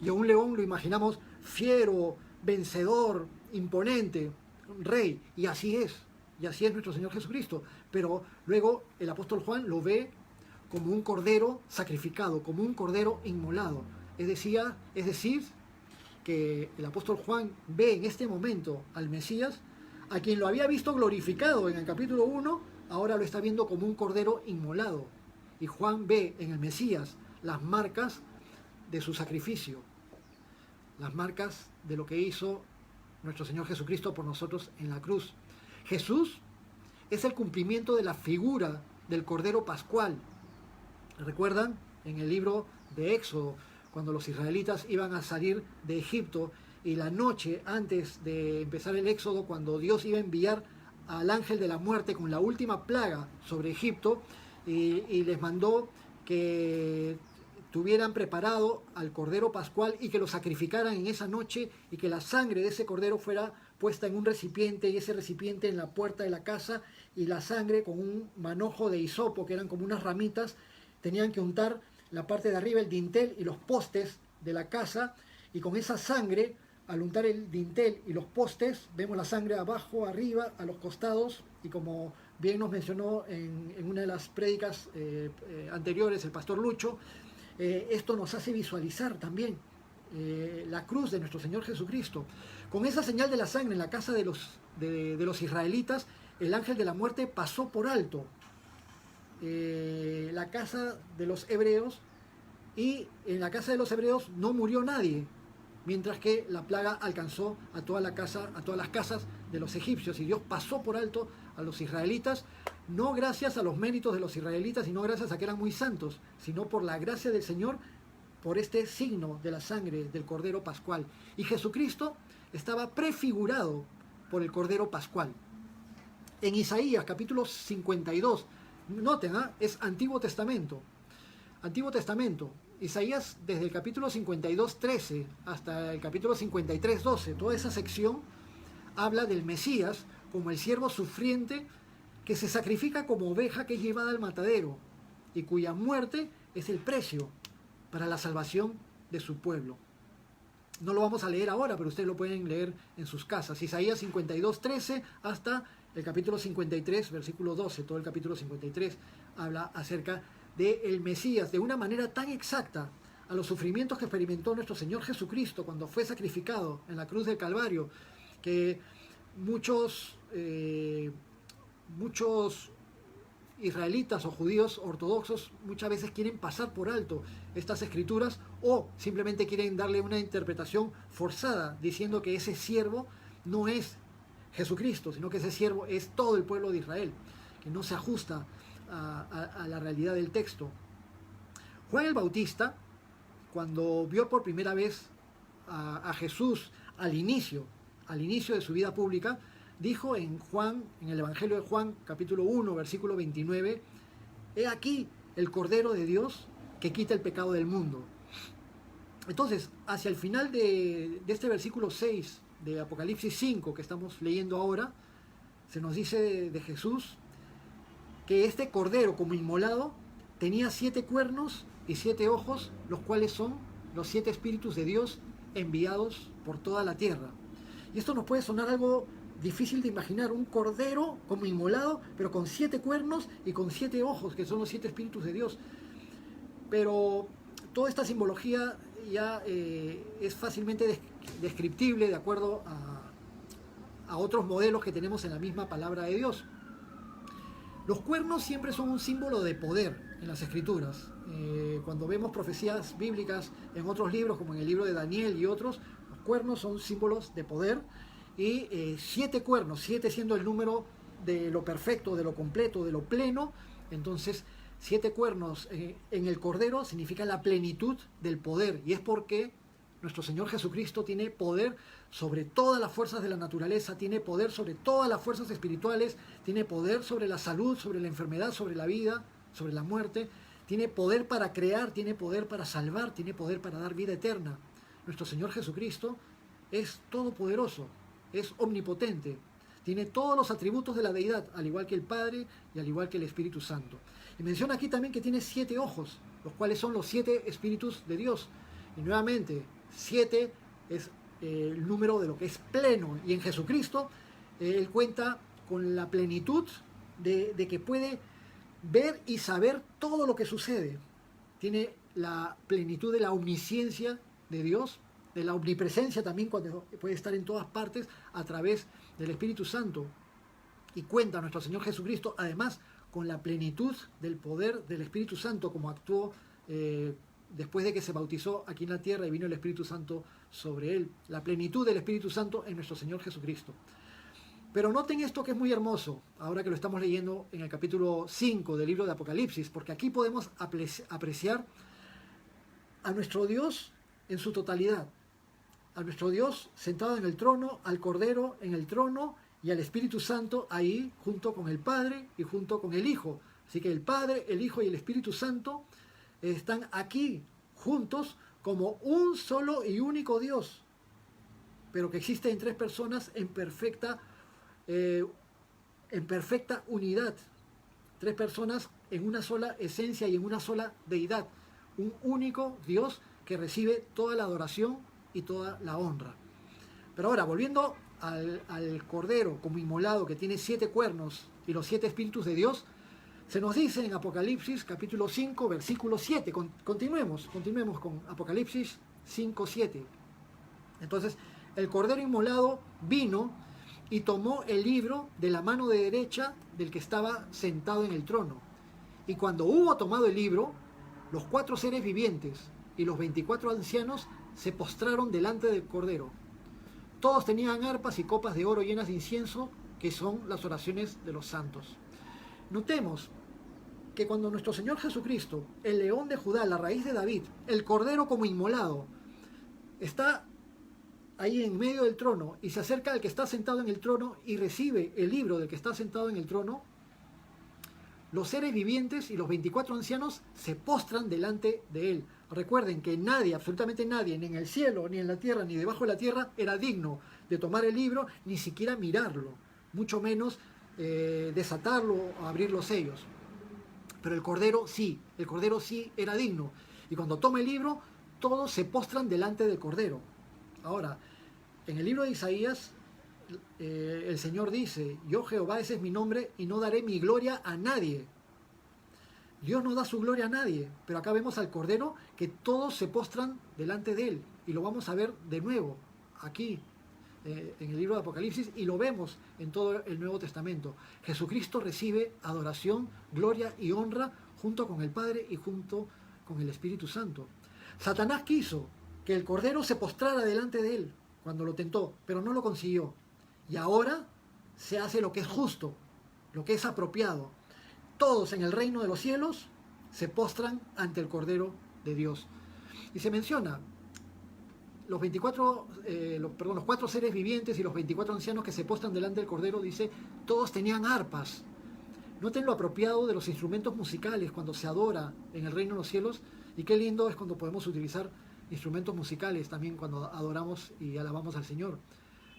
y a un león lo imaginamos fiero, vencedor, imponente, rey, y así es nuestro Señor Jesucristo. Pero luego el apóstol Juan lo ve como un cordero sacrificado, como un cordero inmolado. Es decir, que el apóstol Juan ve en este momento al Mesías, a quien lo había visto glorificado en el capítulo 1, ahora lo está viendo como un cordero inmolado. Y Juan ve en el Mesías las marcas de su sacrificio, las marcas de lo que hizo nuestro Señor Jesucristo por nosotros en la cruz. Jesús es el cumplimiento de la figura del Cordero Pascual. ¿Recuerdan? En el libro de Éxodo, cuando los israelitas iban a salir de Egipto y la noche antes de empezar el Éxodo, cuando Dios iba a enviar al ángel de la muerte con la última plaga sobre Egipto y les mandó que tuvieran preparado al Cordero Pascual y que lo sacrificaran en esa noche y que la sangre de ese Cordero fuera puesta en un recipiente y ese recipiente en la puerta de la casa y la sangre con un manojo de hisopo, que eran como unas ramitas, tenían que untar la parte de arriba, el dintel y los postes de la casa, y con esa sangre, al untar el dintel y los postes, vemos la sangre abajo, arriba, a los costados, y como bien nos mencionó en una de las prédicas anteriores el pastor Lucho, esto nos hace visualizar también la cruz de nuestro Señor Jesucristo. Con esa señal de la sangre en la casa de los israelitas, el ángel de la muerte pasó por alto la casa de los hebreos, y en la casa de los hebreos no murió nadie, mientras que la plaga alcanzó a todas las casas de los egipcios, y Dios pasó por alto a los israelitas, no gracias a los méritos de los israelitas y no gracias a que eran muy santos, sino por la gracia del Señor, por este signo de la sangre del Cordero Pascual. Y Jesucristo estaba prefigurado por el Cordero Pascual. En Isaías capítulo 52, noten, es Antiguo Testamento. Antiguo Testamento. Isaías, desde el capítulo 52:13 hasta el capítulo 53:12, toda esa sección habla del Mesías como el siervo sufriente que se sacrifica como oveja que es llevada al matadero y cuya muerte es el precio para la salvación de su pueblo. No lo vamos a leer ahora, pero ustedes lo pueden leer en sus casas. Isaías 52:13 hasta el capítulo 53, versículo 12, todo el capítulo 53 habla acerca del Mesías de una manera tan exacta a los sufrimientos que experimentó nuestro Señor Jesucristo cuando fue sacrificado en la cruz del Calvario, que muchos israelitas o judíos ortodoxos muchas veces quieren pasar por alto estas escrituras, o simplemente quieren darle una interpretación forzada diciendo que ese siervo no es Jesucristo, sino que ese siervo es todo el pueblo de Israel, que no se ajusta a la realidad del texto. Juan el Bautista, cuando vio por primera vez a Jesús al inicio de su vida pública, dijo en el Evangelio de Juan, capítulo 1, versículo 29, «He aquí el Cordero de Dios que quita el pecado del mundo». Entonces, hacia el final de este versículo 6 de Apocalipsis 5 que estamos leyendo ahora, se nos dice de Jesús que este Cordero, como inmolado, tenía 7 cuernos y 7 ojos, los cuales son los 7 espíritus de Dios enviados por toda la tierra. Y esto nos puede sonar algo difícil de imaginar, un cordero como inmolado, pero con 7 cuernos y con 7 ojos, que son los 7 espíritus de Dios. Pero toda esta simbología ya es fácilmente descriptible de acuerdo a otros modelos que tenemos en la misma palabra de Dios. Los cuernos siempre son un símbolo de poder en las escrituras. Cuando vemos profecías bíblicas en otros libros, como en el libro de Daniel y otros, los cuernos son símbolos de poder. Y 7 cuernos, 7 siendo el número de lo perfecto, de lo completo, de lo pleno. Entonces 7 cuernos en el Cordero significa la plenitud del poder, y es porque nuestro Señor Jesucristo tiene poder sobre todas las fuerzas de la naturaleza, tiene poder sobre todas las fuerzas espirituales, tiene poder sobre la salud, sobre la enfermedad, sobre la vida, sobre la muerte, tiene poder para crear, tiene poder para salvar, tiene poder para dar vida eterna. Nuestro Señor Jesucristo es todopoderoso, es omnipotente, tiene todos los atributos de la deidad, al igual que el Padre y al igual que el Espíritu Santo. Y menciona aquí también que tiene 7 ojos, los cuales son los 7 espíritus de Dios. Y nuevamente, 7 es el número de lo que es pleno. Y en Jesucristo, Él cuenta con la plenitud de que puede ver y saber todo lo que sucede. Tiene la plenitud de la omnisciencia de Dios, de la omnipresencia también, cuando puede estar en todas partes a través del Espíritu Santo. Y cuenta nuestro Señor Jesucristo, además, con la plenitud del poder del Espíritu Santo, como actuó después de que se bautizó aquí en la tierra y vino el Espíritu Santo sobre él. La plenitud del Espíritu Santo en nuestro Señor Jesucristo. Pero noten esto que es muy hermoso, ahora que lo estamos leyendo en el capítulo 5 del libro de Apocalipsis, porque aquí podemos apreciar a nuestro Dios en su totalidad, a nuestro Dios sentado en el trono, al Cordero en el trono y al Espíritu Santo ahí junto con el Padre y junto con el Hijo. Así que el Padre, el Hijo y el Espíritu Santo están aquí juntos como un solo y único Dios, pero que existe en 3 personas en perfecta unidad. 3 personas en una sola esencia y en una sola deidad. un único Dios que recibe toda la adoración y toda la honra. Pero ahora, volviendo al Cordero como inmolado que tiene 7 cuernos y los 7 espíritus de Dios, se nos dice en Apocalipsis capítulo 5, versículo 7. Continuemos con Apocalipsis 5, 7. Entonces, el Cordero inmolado vino y tomó el libro de la mano de derecha del que estaba sentado en el trono. Y cuando hubo tomado el libro, los 4 seres vivientes y los 24 ancianos se postraron delante del Cordero. Todos tenían arpas y copas de oro llenas de incienso, que son las oraciones de los santos. Notemos que cuando nuestro Señor Jesucristo, el león de Judá, la raíz de David, el Cordero como inmolado, está ahí en medio del trono y se acerca al que está sentado en el trono y recibe el libro del que está sentado en el trono, los seres vivientes y los 24 ancianos se postran delante de él. Recuerden que nadie, absolutamente nadie, ni en el cielo, ni en la tierra, ni debajo de la tierra, era digno de tomar el libro, ni siquiera mirarlo, mucho menos desatarlo o abrir los sellos. Pero el Cordero sí era digno. Y cuando toma el libro, todos se postran delante del Cordero. Ahora, en el libro de Isaías, el Señor dice: yo Jehová, ese es mi nombre, y no daré mi gloria a nadie. Dios no da su gloria a nadie, pero acá vemos al Cordero que todos se postran delante de él, y lo vamos a ver de nuevo aquí en el libro de Apocalipsis, y lo vemos en todo el Nuevo Testamento. Jesucristo recibe adoración, gloria y honra junto con el Padre y junto con el Espíritu Santo. Satanás quiso que el Cordero se postrara delante de él cuando lo tentó, pero no lo consiguió. Y ahora se hace lo que es justo, lo que es apropiado. Todos en el reino de los cielos se postran ante el Cordero de Dios. Y se menciona los 4 seres vivientes y los 24 ancianos que se postran delante del Cordero, dice, todos tenían arpas. Noten lo apropiado de los instrumentos musicales cuando se adora en el reino de los cielos, y qué lindo es cuando podemos utilizar instrumentos musicales también cuando adoramos y alabamos al Señor.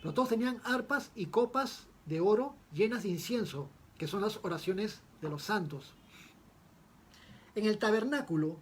Pero todos tenían arpas y copas de oro llenas de incienso, que son las oraciones de los santos. En el tabernáculo,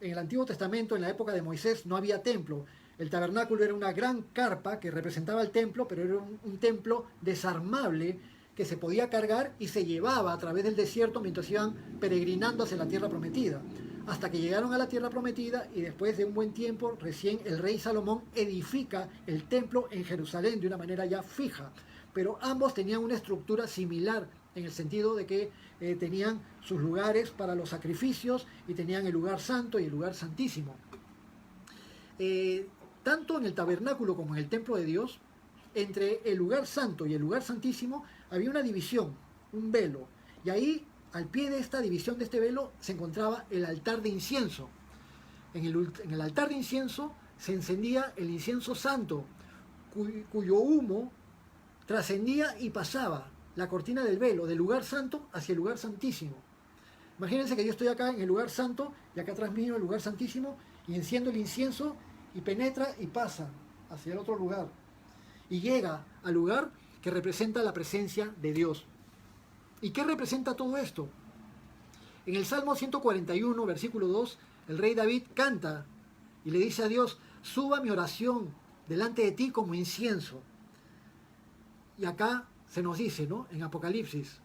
en el Antiguo Testamento, en la época de Moisés, no había templo. El tabernáculo era una gran carpa que representaba el templo, pero era un templo desarmable que se podía cargar y se llevaba a través del desierto mientras iban peregrinando hacia la tierra prometida. Hasta que llegaron a la tierra prometida, y después de un buen tiempo, recién el rey Salomón edifica el templo en Jerusalén de una manera ya fija. Pero ambos tenían una estructura similar, en el sentido de que tenían sus lugares para los sacrificios y tenían el lugar santo y el lugar santísimo. Tanto en el tabernáculo como en el templo de Dios, entre el lugar santo y el lugar santísimo había una división, un velo, y ahí al pie de esta división, de este velo, se encontraba el altar de incienso. En el altar de incienso se encendía el incienso santo, cuyo humo trascendía y pasaba la cortina del velo del lugar santo hacia el lugar santísimo. Imagínense que yo estoy acá en el lugar santo y acá atrás mío el lugar santísimo, y enciendo el incienso y penetra y pasa hacia el otro lugar y llega al lugar que representa la presencia de Dios. ¿Y qué representa todo esto? En el Salmo 141, versículo 2, el rey David canta y le dice a Dios: suba mi oración delante de ti como incienso. Y acá se nos dice, ¿no?, en Apocalipsis,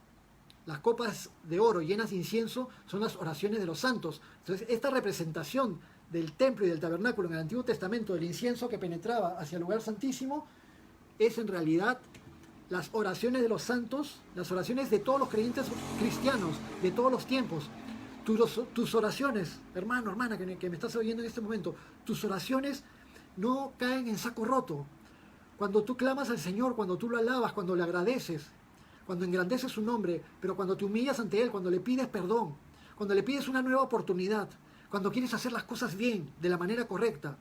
las copas de oro llenas de incienso son las oraciones de los santos. Entonces, esta representación del templo y del tabernáculo en el Antiguo Testamento, del incienso que penetraba hacia el lugar santísimo, es en realidad las oraciones de los santos, las oraciones de todos los creyentes cristianos de todos los tiempos. Tus oraciones, hermano, hermana, que me estás oyendo en este momento, tus oraciones no caen en saco roto. Cuando tú clamas al Señor, cuando tú lo alabas, cuando le agradeces, cuando engrandeces su nombre, pero cuando te humillas ante Él, cuando le pides perdón, cuando le pides una nueva oportunidad, cuando quieres hacer las cosas bien, de la manera correcta,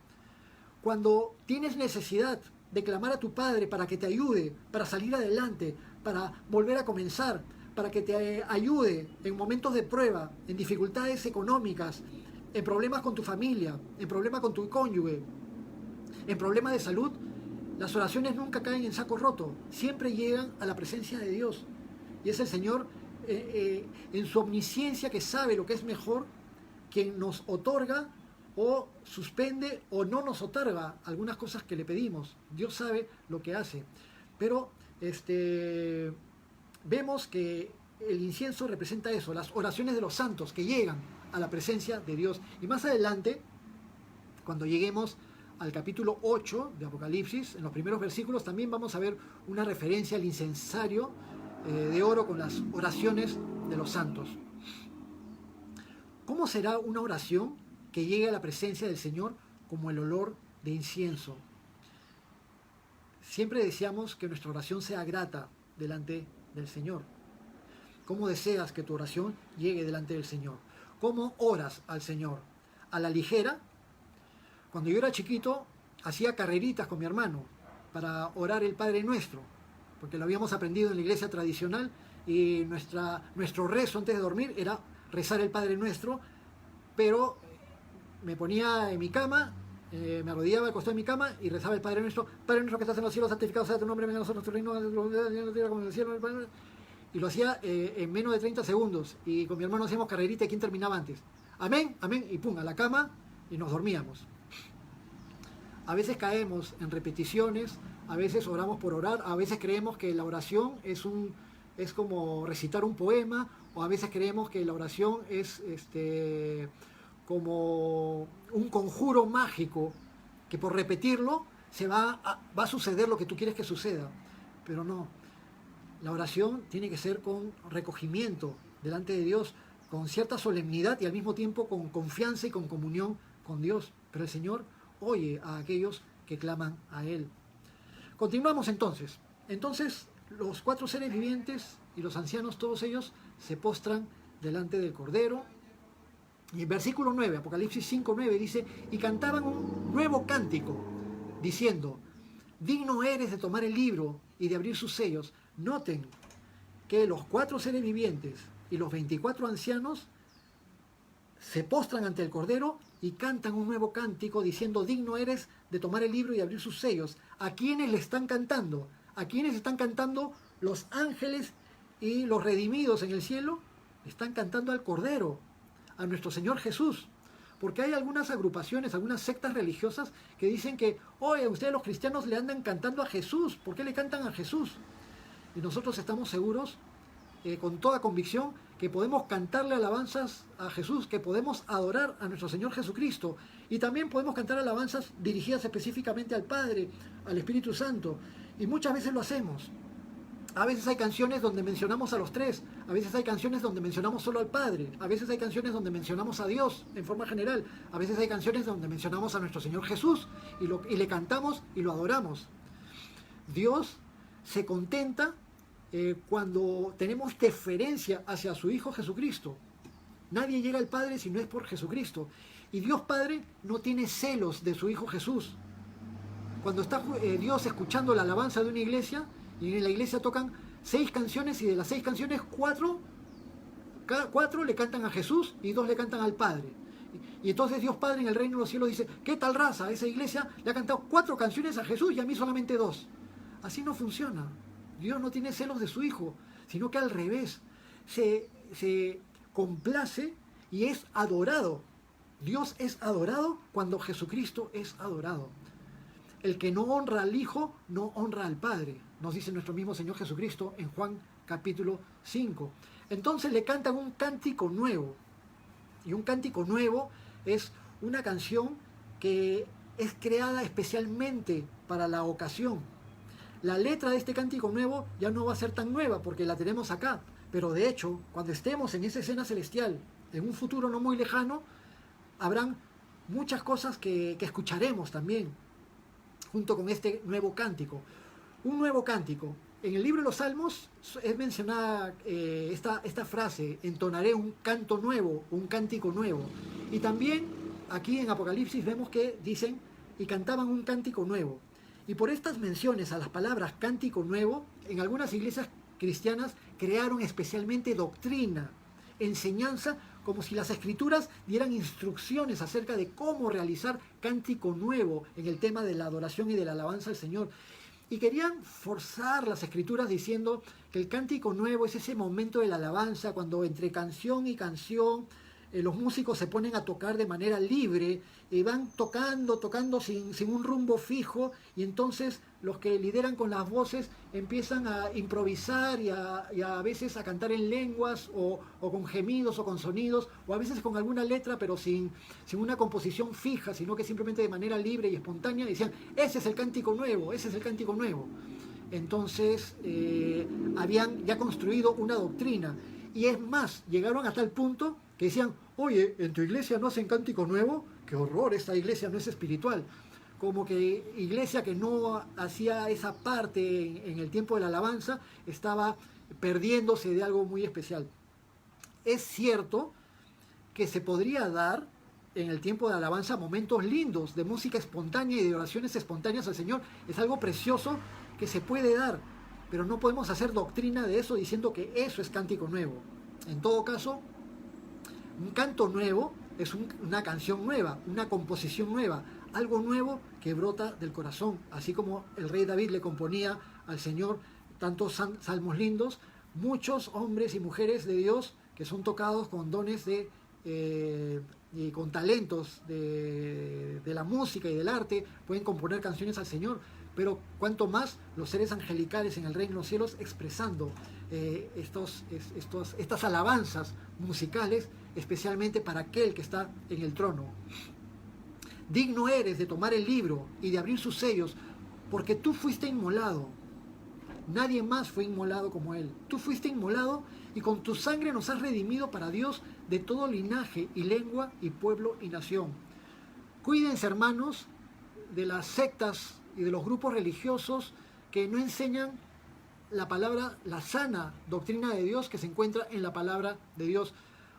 cuando tienes necesidad de clamar a tu Padre para que te ayude, para salir adelante, para volver a comenzar, para que te ayude en momentos de prueba, en dificultades económicas, en problemas con tu familia, en problemas con tu cónyuge, en problemas de salud, las oraciones nunca caen en saco roto, siempre llegan a la presencia de Dios. Y es el Señor, en su omnisciencia, que sabe lo que es mejor, quien nos otorga o suspende o no nos otorga algunas cosas que le pedimos. Dios sabe lo que hace. Pero vemos que el incienso representa eso, las oraciones de los santos que llegan a la presencia de Dios. Y más adelante, cuando lleguemos al capítulo 8 de Apocalipsis, en los primeros versículos, también vamos a ver una referencia al incensario de oro con las oraciones de los santos. ¿Cómo será una oración que llegue a la presencia del Señor como el olor de incienso? Siempre deseamos que nuestra oración sea grata delante del Señor. ¿Cómo deseas que tu oración llegue delante del Señor? ¿Cómo oras al Señor? ¿A la ligera? Cuando yo era chiquito, hacía carreritas con mi hermano para orar el Padre Nuestro, porque lo habíamos aprendido en la iglesia tradicional y nuestro rezo antes de dormir era rezar el Padre Nuestro, pero me ponía en mi cama, me arrodillaba al costado de mi cama y rezaba el Padre Nuestro que estás en los cielos, santificado sea tu nombre, venga a nosotros tu reino, como en el cielo, y lo hacía en menos de 30 segundos, y con mi hermano hacíamos carrerita y quién terminaba antes. Amén, amén, y pum, a la cama y nos dormíamos. A veces caemos en repeticiones, a veces oramos por orar, a veces creemos que la oración es como recitar un poema, o a veces creemos que la oración es como un conjuro mágico, que por repetirlo va a suceder lo que tú quieres que suceda. Pero no, la oración tiene que ser con recogimiento delante de Dios, con cierta solemnidad y al mismo tiempo con confianza y con comunión con Dios. Pero el Señor oye a aquellos que claman a Él. Continuamos entonces. Entonces los 4 seres vivientes y los ancianos, todos ellos, se postran delante del Cordero. Y en versículo 9, Apocalipsis 5:9 dice, y cantaban un nuevo cántico, diciendo, digno eres de tomar el libro y de abrir sus sellos. Noten que los 4 seres vivientes y los 24 ancianos se postran ante el Cordero y cantan un nuevo cántico diciendo, digno eres de tomar el libro y abrir sus sellos. ¿A quiénes le están cantando? ¿A quiénes están cantando? Los ángeles y los redimidos en el cielo están cantando al Cordero, a nuestro Señor Jesús. Porque hay algunas agrupaciones, algunas sectas religiosas que dicen que, oye, ustedes los cristianos le andan cantando a Jesús. ¿Por qué le cantan a Jesús? Y nosotros estamos seguros, con toda convicción, que podemos cantarle alabanzas a Jesús, que podemos adorar a nuestro Señor Jesucristo. Y también podemos cantar alabanzas dirigidas específicamente al Padre, al Espíritu Santo. Y muchas veces lo hacemos. A veces hay canciones donde mencionamos a los 3, a veces hay canciones donde mencionamos solo al Padre, a veces hay canciones donde mencionamos a Dios en forma general, a veces hay canciones donde mencionamos a nuestro Señor Jesús y le cantamos y lo adoramos. Dios se contenta cuando tenemos deferencia hacia su Hijo Jesucristo. Nadie llega al Padre si no es por Jesucristo. Y Dios Padre no tiene celos de su Hijo Jesús. Cuando está Dios escuchando la alabanza de una iglesia, y en la iglesia tocan 6 canciones, y de las 6 canciones, 4 le cantan a Jesús y 2 le cantan al Padre. Y entonces Dios Padre en el reino de los cielos dice, ¿qué tal raza? Esa iglesia le ha cantado 4 canciones a Jesús y a mí solamente 2. Así no funciona. Dios no tiene celos de su Hijo, sino que al revés, se complace y es adorado. Dios es adorado cuando Jesucristo es adorado. El que no honra al Hijo, no honra al Padre, nos dice nuestro mismo Señor Jesucristo en Juan capítulo 5. Entonces le cantan un cántico nuevo. Y un cántico nuevo es una canción que es creada especialmente para la ocasión. La letra de este cántico nuevo ya no va a ser tan nueva porque la tenemos acá. Pero de hecho, cuando estemos en esa escena celestial, en un futuro no muy lejano, habrán muchas cosas que escucharemos también, junto con este nuevo cántico. Un nuevo cántico. En el libro de los Salmos es mencionada esta frase, entonaré un canto nuevo, un cántico nuevo. Y también aquí en Apocalipsis vemos que dicen, y cantaban un cántico nuevo. Y por estas menciones a las palabras cántico nuevo, en algunas iglesias cristianas crearon especialmente doctrina, enseñanza, como si las escrituras dieran instrucciones acerca de cómo realizar cántico nuevo en el tema de la adoración y de la alabanza al Señor. Y querían forzar las escrituras diciendo que el cántico nuevo es ese momento de la alabanza, cuando entre canción y canción los músicos se ponen a tocar de manera libre, van tocando sin un rumbo fijo, y entonces los que lideran con las voces empiezan a improvisar y a veces a cantar en lenguas o con gemidos o con sonidos, o a veces con alguna letra pero sin una composición fija, sino que simplemente de manera libre y espontánea decían, ese es el cántico nuevo, ese es el cántico nuevo. Entonces habían ya construido una doctrina, y es más, llegaron a tal punto que decían, oye, ¿en tu iglesia no hacen cántico nuevo? ¡Qué horror! Esta iglesia no es espiritual. Como que iglesia que no hacía esa parte en el tiempo de la alabanza estaba perdiéndose de algo muy especial. Es cierto que se podría dar en el tiempo de alabanza momentos lindos de música espontánea y de oraciones espontáneas al Señor. Es algo precioso que se puede dar, pero no podemos hacer doctrina de eso diciendo que eso es cántico nuevo. En todo caso, un canto nuevo es una canción nueva, una composición nueva, algo nuevo que brota del corazón, así como el rey David le componía al Señor tantos salmos lindos. Muchos hombres y mujeres de Dios que son tocados con dones y con talentos de la música y del arte pueden componer canciones al Señor, pero cuanto más los seres angelicales en el reino de los cielos expresando estas alabanzas musicales, especialmente para aquel que está en el trono. Digno eres de tomar el libro y de abrir sus sellos, porque tú fuiste inmolado. Nadie más fue inmolado como él. Tú fuiste inmolado y con tu sangre nos has redimido para Dios de todo linaje y lengua y pueblo y nación. Cuídense, hermanos, de las sectas y de los grupos religiosos que no enseñan la palabra, la sana doctrina de Dios que se encuentra en la palabra de Dios.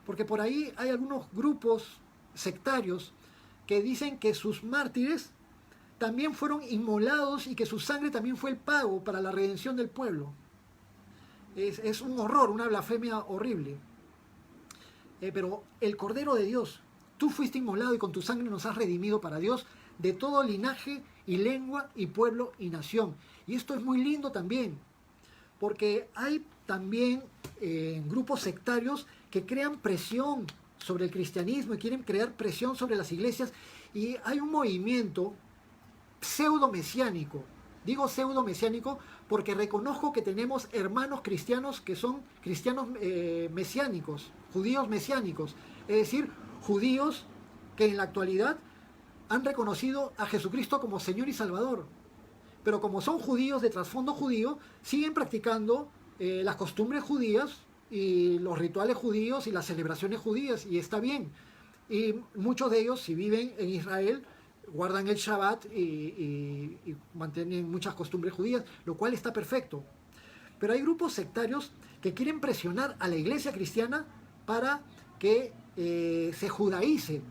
Porque por ahí hay algunos grupos sectarios que dicen que sus mártires también fueron inmolados y que su sangre también fue el pago para la redención del pueblo. Es un horror, una blasfemia horrible. Pero el Cordero de Dios, tú fuiste inmolado y con tu sangre nos has redimido para Dios de todo linaje y lengua y pueblo y nación. Y esto es muy lindo también, porque hay también grupos sectarios que crean presión sobre el cristianismo y quieren crear presión sobre las iglesias, y hay un movimiento pseudo-mesiánico. Digo pseudo-mesiánico porque reconozco que tenemos hermanos cristianos que son cristianos mesiánicos, judíos mesiánicos, es decir, judíos que en la actualidad han reconocido a Jesucristo como Señor y Salvador, pero como son judíos de trasfondo judío, siguen practicando las costumbres judías y los rituales judíos y las celebraciones judías, y está bien. Y muchos de ellos, si viven en Israel, guardan el Shabbat y mantienen muchas costumbres judías, lo cual está perfecto. Pero hay grupos sectarios que quieren presionar a la iglesia cristiana para que se judaice,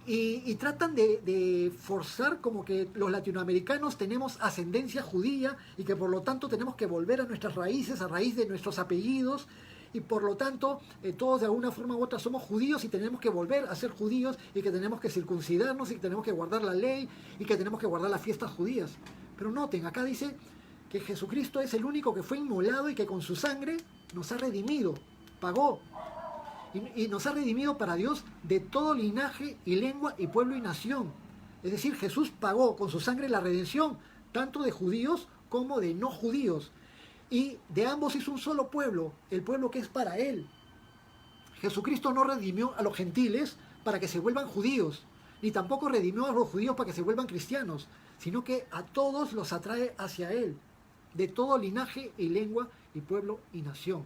y tratan de forzar como que los latinoamericanos tenemos ascendencia judía y que por lo tanto tenemos que volver a nuestras raíces, a raíz de nuestros apellidos, y por lo tanto todos de alguna forma u otra somos judíos y tenemos que volver a ser judíos, y que tenemos que circuncidarnos y que tenemos que guardar la ley y que tenemos que guardar las fiestas judías. Pero noten, acá dice que Jesucristo es el único que fue inmolado y que con su sangre nos ha redimido, pagó. Y nos ha redimido para Dios de todo linaje y lengua y pueblo y nación. Es decir, Jesús pagó con su sangre la redención, tanto de judíos como de no judíos. Y de ambos hizo un solo pueblo, el pueblo que es para Él. Jesucristo no redimió a los gentiles para que se vuelvan judíos, ni tampoco redimió a los judíos para que se vuelvan cristianos, sino que a todos los atrae hacia Él, de todo linaje y lengua y pueblo y nación.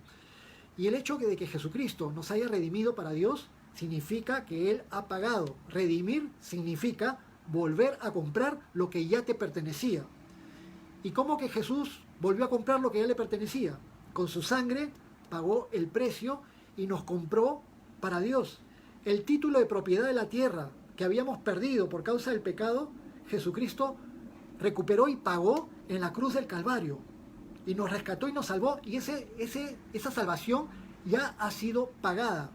Y el hecho de que Jesucristo nos haya redimido para Dios significa que Él ha pagado. Redimir significa volver a comprar lo que ya te pertenecía. ¿Y cómo que Jesús volvió a comprar lo que ya le pertenecía? Con su sangre pagó el precio y nos compró para Dios. El título de propiedad de la tierra que habíamos perdido por causa del pecado, Jesucristo recuperó y pagó en la cruz del Calvario. Y nos rescató y nos salvó, y esa salvación ya ha sido pagada.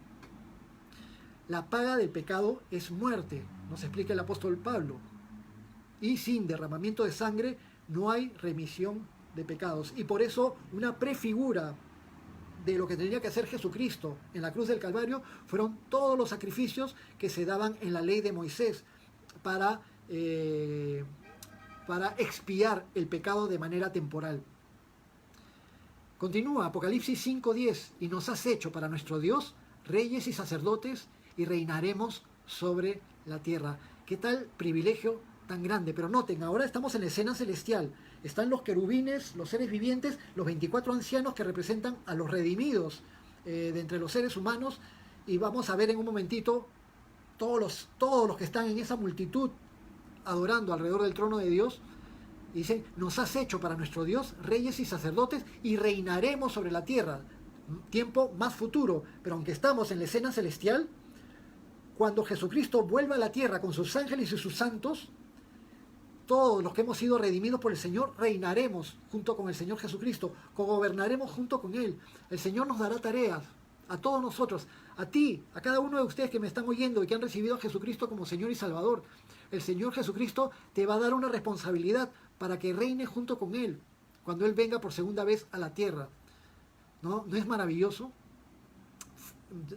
La paga del pecado es muerte, nos explica el apóstol Pablo. Y sin derramamiento de sangre no hay remisión de pecados. Y por eso una prefigura de lo que tenía que hacer Jesucristo en la cruz del Calvario fueron todos los sacrificios que se daban en la ley de Moisés para expiar el pecado de manera temporal. Continúa Apocalipsis 5:10, y nos has hecho para nuestro Dios reyes y sacerdotes y reinaremos sobre la tierra. ¿Qué tal privilegio tan grande? Pero noten, ahora estamos en la escena celestial. Están los querubines, los seres vivientes, los 24 ancianos que representan a los redimidos de entre los seres humanos, y vamos a ver en un momentito todos los que están en esa multitud adorando alrededor del trono de Dios. Y dice, nos has hecho para nuestro Dios reyes y sacerdotes y reinaremos sobre la tierra. Tiempo más futuro, pero aunque estamos en la escena celestial, cuando Jesucristo vuelva a la tierra con sus ángeles y sus santos, todos los que hemos sido redimidos por el Señor reinaremos junto con el Señor Jesucristo, gobernaremos junto con Él. El Señor nos dará tareas a todos nosotros, a ti, a cada uno de ustedes que me están oyendo y que han recibido a Jesucristo como Señor y Salvador. El Señor Jesucristo te va a dar una responsabilidad para que reine junto con Él cuando Él venga por segunda vez a la tierra. ¿No es maravilloso?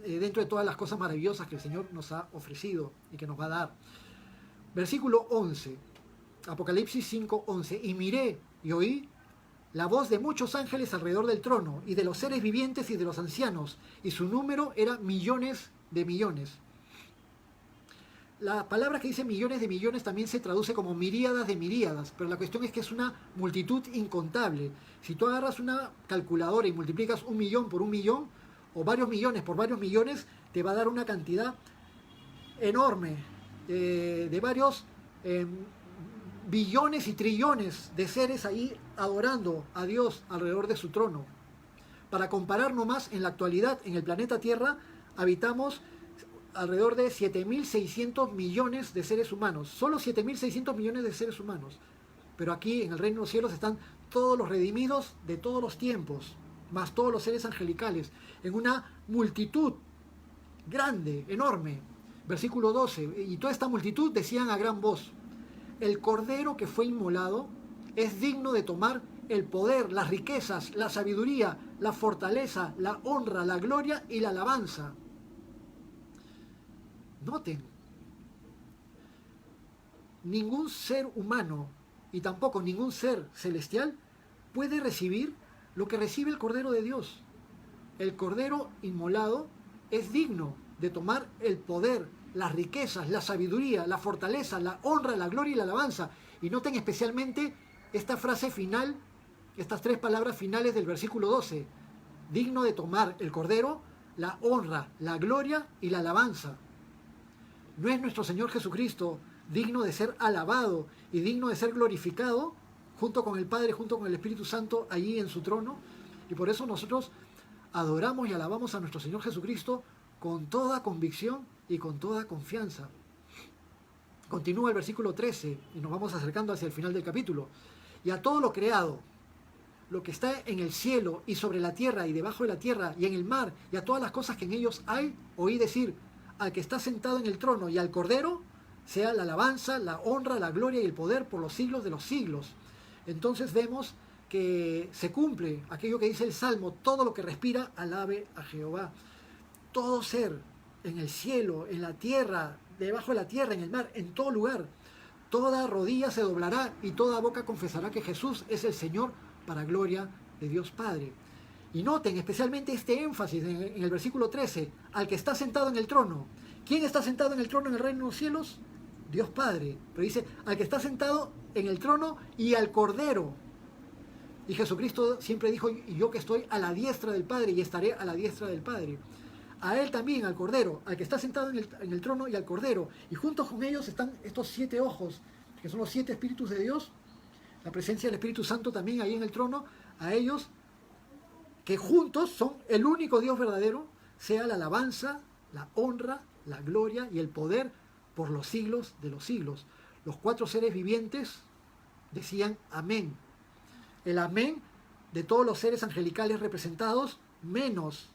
Dentro de todas las cosas maravillosas que el Señor nos ha ofrecido y que nos va a dar. Versículo 11, Apocalipsis 5:11. Y miré y oí la voz de muchos ángeles alrededor del trono, y de los seres vivientes y de los ancianos, y su número era millones de millones. La palabra que dice millones de millones también se traduce como miríadas de miríadas, pero la cuestión es que es una multitud incontable. Si tú agarras una calculadora y multiplicas 1 millón por 1 millón, o varios millones por varios millones, te va a dar una cantidad enorme de varios billones y trillones de seres ahí adorando a Dios alrededor de su trono. Para comparar nomás, en la actualidad, en el planeta Tierra, habitamos alrededor de 7.600 millones de seres humanos. Solo 7.600 millones de seres humanos. Pero aquí, en el reino de los cielos, están todos los redimidos de todos los tiempos, más todos los seres angelicales, en una multitud grande, enorme. Versículo 12. Y toda esta multitud decían a gran voz: el cordero que fue inmolado es digno de tomar el poder, las riquezas, la sabiduría, la fortaleza, la honra, la gloria y la alabanza. Noten, ningún ser humano y tampoco ningún ser celestial puede recibir lo que recibe el Cordero de Dios. El Cordero inmolado es digno de tomar el poder, las riquezas, la sabiduría, la fortaleza, la honra, la gloria y la alabanza. Y noten especialmente esta frase final, estas 3 palabras finales del versículo 12. Digno de tomar el Cordero, la honra, la gloria y la alabanza. ¿No es nuestro Señor Jesucristo digno de ser alabado y digno de ser glorificado junto con el Padre, junto con el Espíritu Santo allí en su trono? Y por eso nosotros adoramos y alabamos a nuestro Señor Jesucristo con toda convicción y con toda confianza. Continúa el versículo 13 y nos vamos acercando hacia el final del capítulo. Y a todo lo creado, lo que está en el cielo y sobre la tierra y debajo de la tierra y en el mar, y a todas las cosas que en ellos hay, oí decir: al que está sentado en el trono y al Cordero sea la alabanza, la honra, la gloria y el poder por los siglos de los siglos. Entonces vemos que se cumple aquello que dice el Salmo: todo lo que respira, alabe a Jehová. Todo ser, en el cielo, en la tierra, debajo de la tierra, en el mar, en todo lugar, toda rodilla se doblará y toda boca confesará que Jesús es el Señor, para gloria de Dios Padre. Y noten especialmente este énfasis en el versículo 13, al que está sentado en el trono. ¿Quién está sentado en el trono en el reino de los cielos? Dios Padre. Pero dice, al que está sentado en el trono y al Cordero. Y Jesucristo siempre dijo: y yo que estoy a la diestra del Padre y estaré a la diestra del Padre. A Él también, al Cordero, al que está sentado en el trono y al Cordero. Y juntos con ellos están estos 7 ojos, que son los 7 espíritus de Dios. La presencia del Espíritu Santo también ahí en el trono. A ellos, que juntos son el único Dios verdadero, sea la alabanza, la honra, la gloria y el poder por los siglos de los siglos. Los 4 seres vivientes decían amén. El amén de todos los seres angelicales representados, menos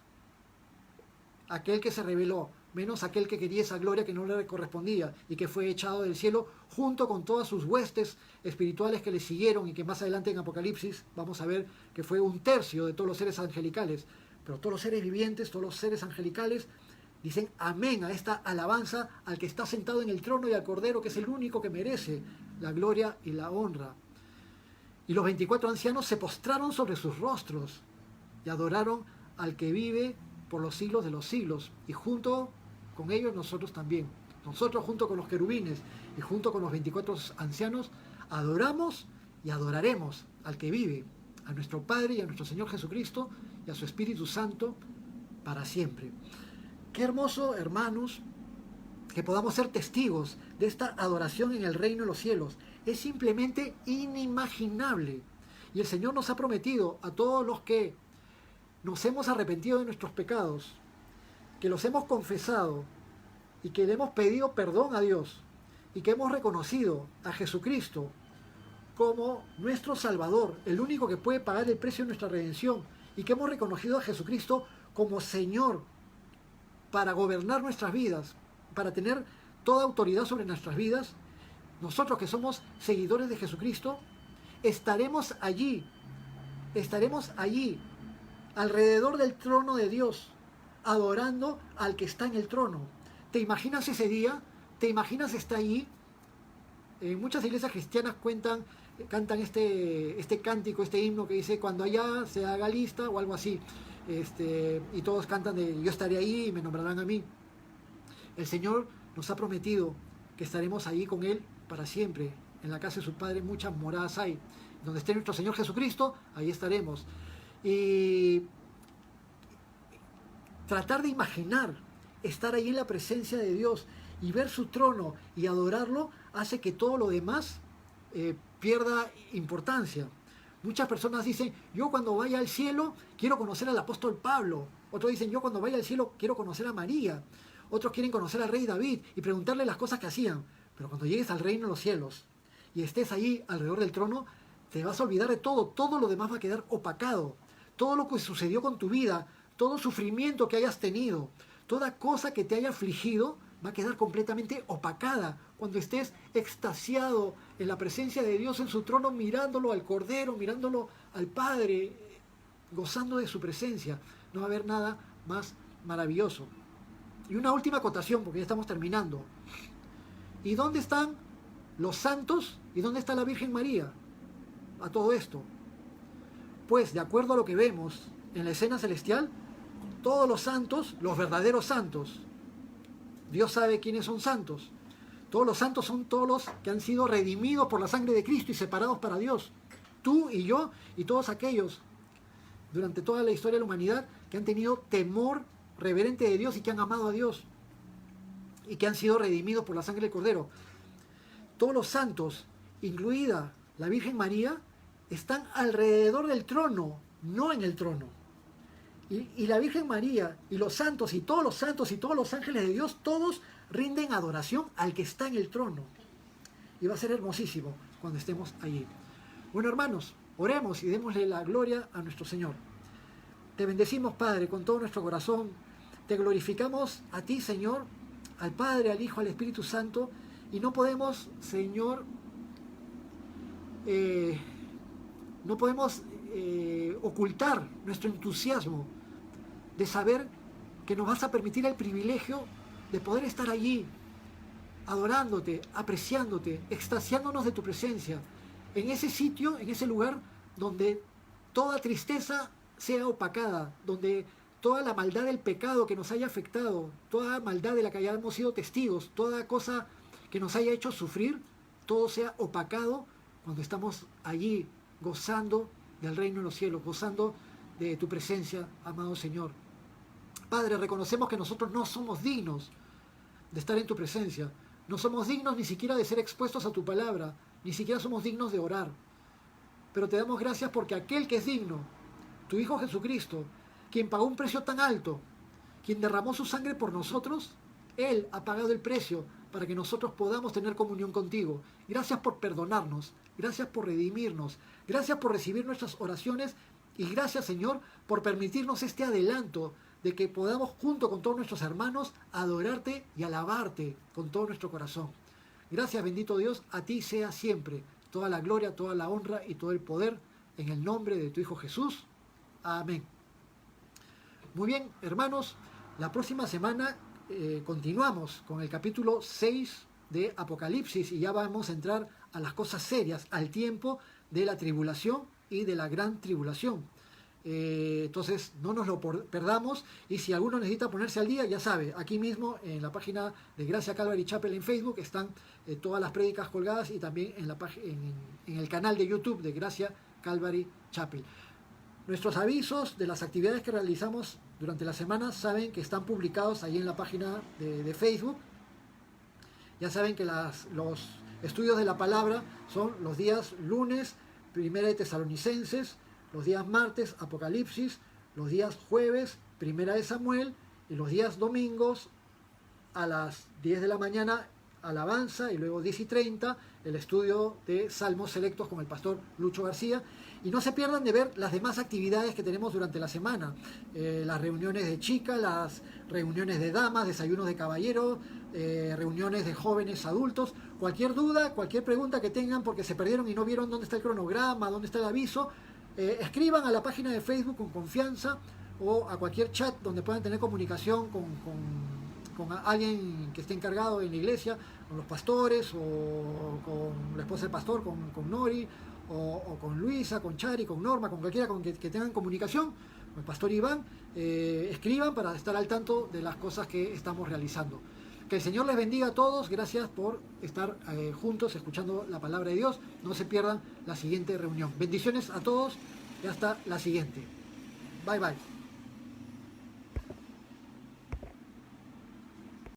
aquel que se rebeló, menos aquel que quería esa gloria que no le correspondía y que fue echado del cielo junto con todas sus huestes espirituales que le siguieron, y que más adelante en Apocalipsis vamos a ver que fue 1/3 de todos los seres angelicales. Pero todos los seres vivientes, todos los seres angelicales dicen amén a esta alabanza al que está sentado en el trono y al Cordero, que es el único que merece la gloria y la honra. Y los 24 ancianos se postraron sobre sus rostros y adoraron al que vive por los siglos de los siglos. Y junto con ellos nosotros también. Nosotros junto con los querubines y junto con los 24 ancianos adoramos y adoraremos al que vive, a nuestro Padre y a nuestro Señor Jesucristo y a su Espíritu Santo para siempre. Qué hermoso, hermanos, que podamos ser testigos de esta adoración en el reino de los cielos. Es simplemente inimaginable. Y el Señor nos ha prometido a todos los que nos hemos arrepentido de nuestros pecados, que los hemos confesado y que le hemos pedido perdón a Dios y que hemos reconocido a Jesucristo como nuestro Salvador, el único que puede pagar el precio de nuestra redención, y que hemos reconocido a Jesucristo como Señor para gobernar nuestras vidas, para tener toda autoridad sobre nuestras vidas. Nosotros que somos seguidores de Jesucristo, estaremos allí alrededor del trono de Dios, adorando al que está en el trono. ¿Te imaginas ese día? ¿Te imaginas estar allí? En muchas iglesias cristianas cantan este cántico, este himno que dice cuando allá se haga lista o algo así. Y todos cantan de yo estaré ahí y me nombrarán a mí. El Señor nos ha prometido que estaremos allí con Él para siempre. En la casa de su Padre muchas moradas hay. Donde esté nuestro Señor Jesucristo, ahí estaremos. Y tratar de imaginar estar ahí en la presencia de Dios y ver su trono y adorarlo hace que todo lo demás pierda importancia. Muchas personas dicen, yo cuando vaya al cielo quiero conocer al apóstol Pablo. Otros dicen, yo cuando vaya al cielo quiero conocer a María. Otros quieren conocer al rey David y preguntarle las cosas que hacían. Pero cuando llegues al reino de los cielos y estés ahí alrededor del trono, te vas a olvidar de todo. Todo lo demás va a quedar opacado. Todo lo que sucedió con tu vida, todo sufrimiento que hayas tenido, toda cosa que te haya afligido, va a quedar completamente opacada cuando estés extasiado en la presencia de Dios en su trono, mirándolo al Cordero, mirándolo al Padre, gozando de su presencia. No va a haber nada más maravilloso. Y una última acotación, porque ya estamos terminando. ¿Y dónde están los santos? ¿Y dónde está la Virgen María a todo esto? Pues, de acuerdo a lo que vemos en la escena celestial, todos los santos, los verdaderos santos, Dios sabe quiénes son santos. Todos los santos son todos los que han sido redimidos por la sangre de Cristo y separados para Dios. Tú y yo y todos aquellos durante toda la historia de la humanidad que han tenido temor reverente de Dios y que han amado a Dios y que han sido redimidos por la sangre del Cordero. Todos los santos, incluida la Virgen María, están alrededor del trono, no en el trono. Y la Virgen María y los santos y todos los ángeles de Dios, todos rinden adoración al que está en el trono. Y va a ser hermosísimo cuando estemos allí. Bueno, hermanos, oremos y démosle la gloria a nuestro Señor. Te bendecimos, Padre, con todo nuestro corazón. Te glorificamos a ti, Señor, al Padre, al Hijo, al Espíritu Santo. Y no podemos, Señor, ocultar nuestro entusiasmo de saber que nos vas a permitir el privilegio de poder estar allí, adorándote, apreciándote, extasiándonos de tu presencia, en ese sitio, en ese lugar donde toda tristeza sea opacada, donde toda la maldad del pecado que nos haya afectado, toda maldad de la que hayamos sido testigos, toda cosa que nos haya hecho sufrir, todo sea opacado cuando estamos allí gozando del reino de los cielos, gozando de tu presencia, amado Señor. Padre, reconocemos que nosotros no somos dignos de estar en tu presencia, no somos dignos ni siquiera de ser expuestos a tu palabra, ni siquiera somos dignos de orar. Pero te damos gracias porque aquel que es digno, tu Hijo Jesucristo, quien pagó un precio tan alto, quien derramó su sangre por nosotros, Él ha pagado el precio para que nosotros podamos tener comunión contigo. Gracias por perdonarnos, gracias por redimirnos, gracias por recibir nuestras oraciones y gracias, Señor, por permitirnos este adelanto de que podamos junto con todos nuestros hermanos adorarte y alabarte con todo nuestro corazón. Gracias, bendito Dios, a ti sea siempre toda la gloria, toda la honra y todo el poder en el nombre de tu Hijo Jesús. Amén. Muy bien, hermanos, la próxima semana continuamos con el capítulo 6 de Apocalipsis y ya vamos a entrar a las cosas serias, al tiempo de la tribulación y de la gran tribulación. Entonces no nos lo perdamos, y si alguno necesita ponerse al día, ya sabe, aquí mismo en la página de Gracia Calvary Chapel en Facebook están todas las prédicas colgadas, y también en el canal de YouTube de Gracia Calvary Chapel. Nuestros avisos de las actividades que realizamos durante la semana saben que están publicados ahí en la página de Facebook. Ya saben que los estudios de la palabra son los días lunes, Primera de Tesalonicenses, los días martes, Apocalipsis, los días jueves, Primera de Samuel, y los días domingos a las 10 de la mañana, alabanza, y luego 10:30, el estudio de Salmos Selectos con el pastor Lucho García. Y no se pierdan de ver las demás actividades que tenemos durante la semana, las reuniones de chicas, las reuniones de damas, desayunos de caballeros, reuniones de jóvenes adultos. Cualquier duda, cualquier pregunta que tengan porque se perdieron y no vieron dónde está el cronograma, dónde está el aviso, escriban a la página de Facebook con confianza, o a cualquier chat donde puedan tener comunicación con alguien que esté encargado en la iglesia, con los pastores, o con la esposa del pastor, con Nori, o con Luisa, con Chari, con Norma, con cualquiera con que tengan comunicación, con el pastor Iván. Escriban para estar al tanto de las cosas que estamos realizando. Que el Señor les bendiga a todos. Gracias por estar juntos escuchando la palabra de Dios. No se pierdan la siguiente reunión. Bendiciones a todos y hasta la siguiente. Bye bye.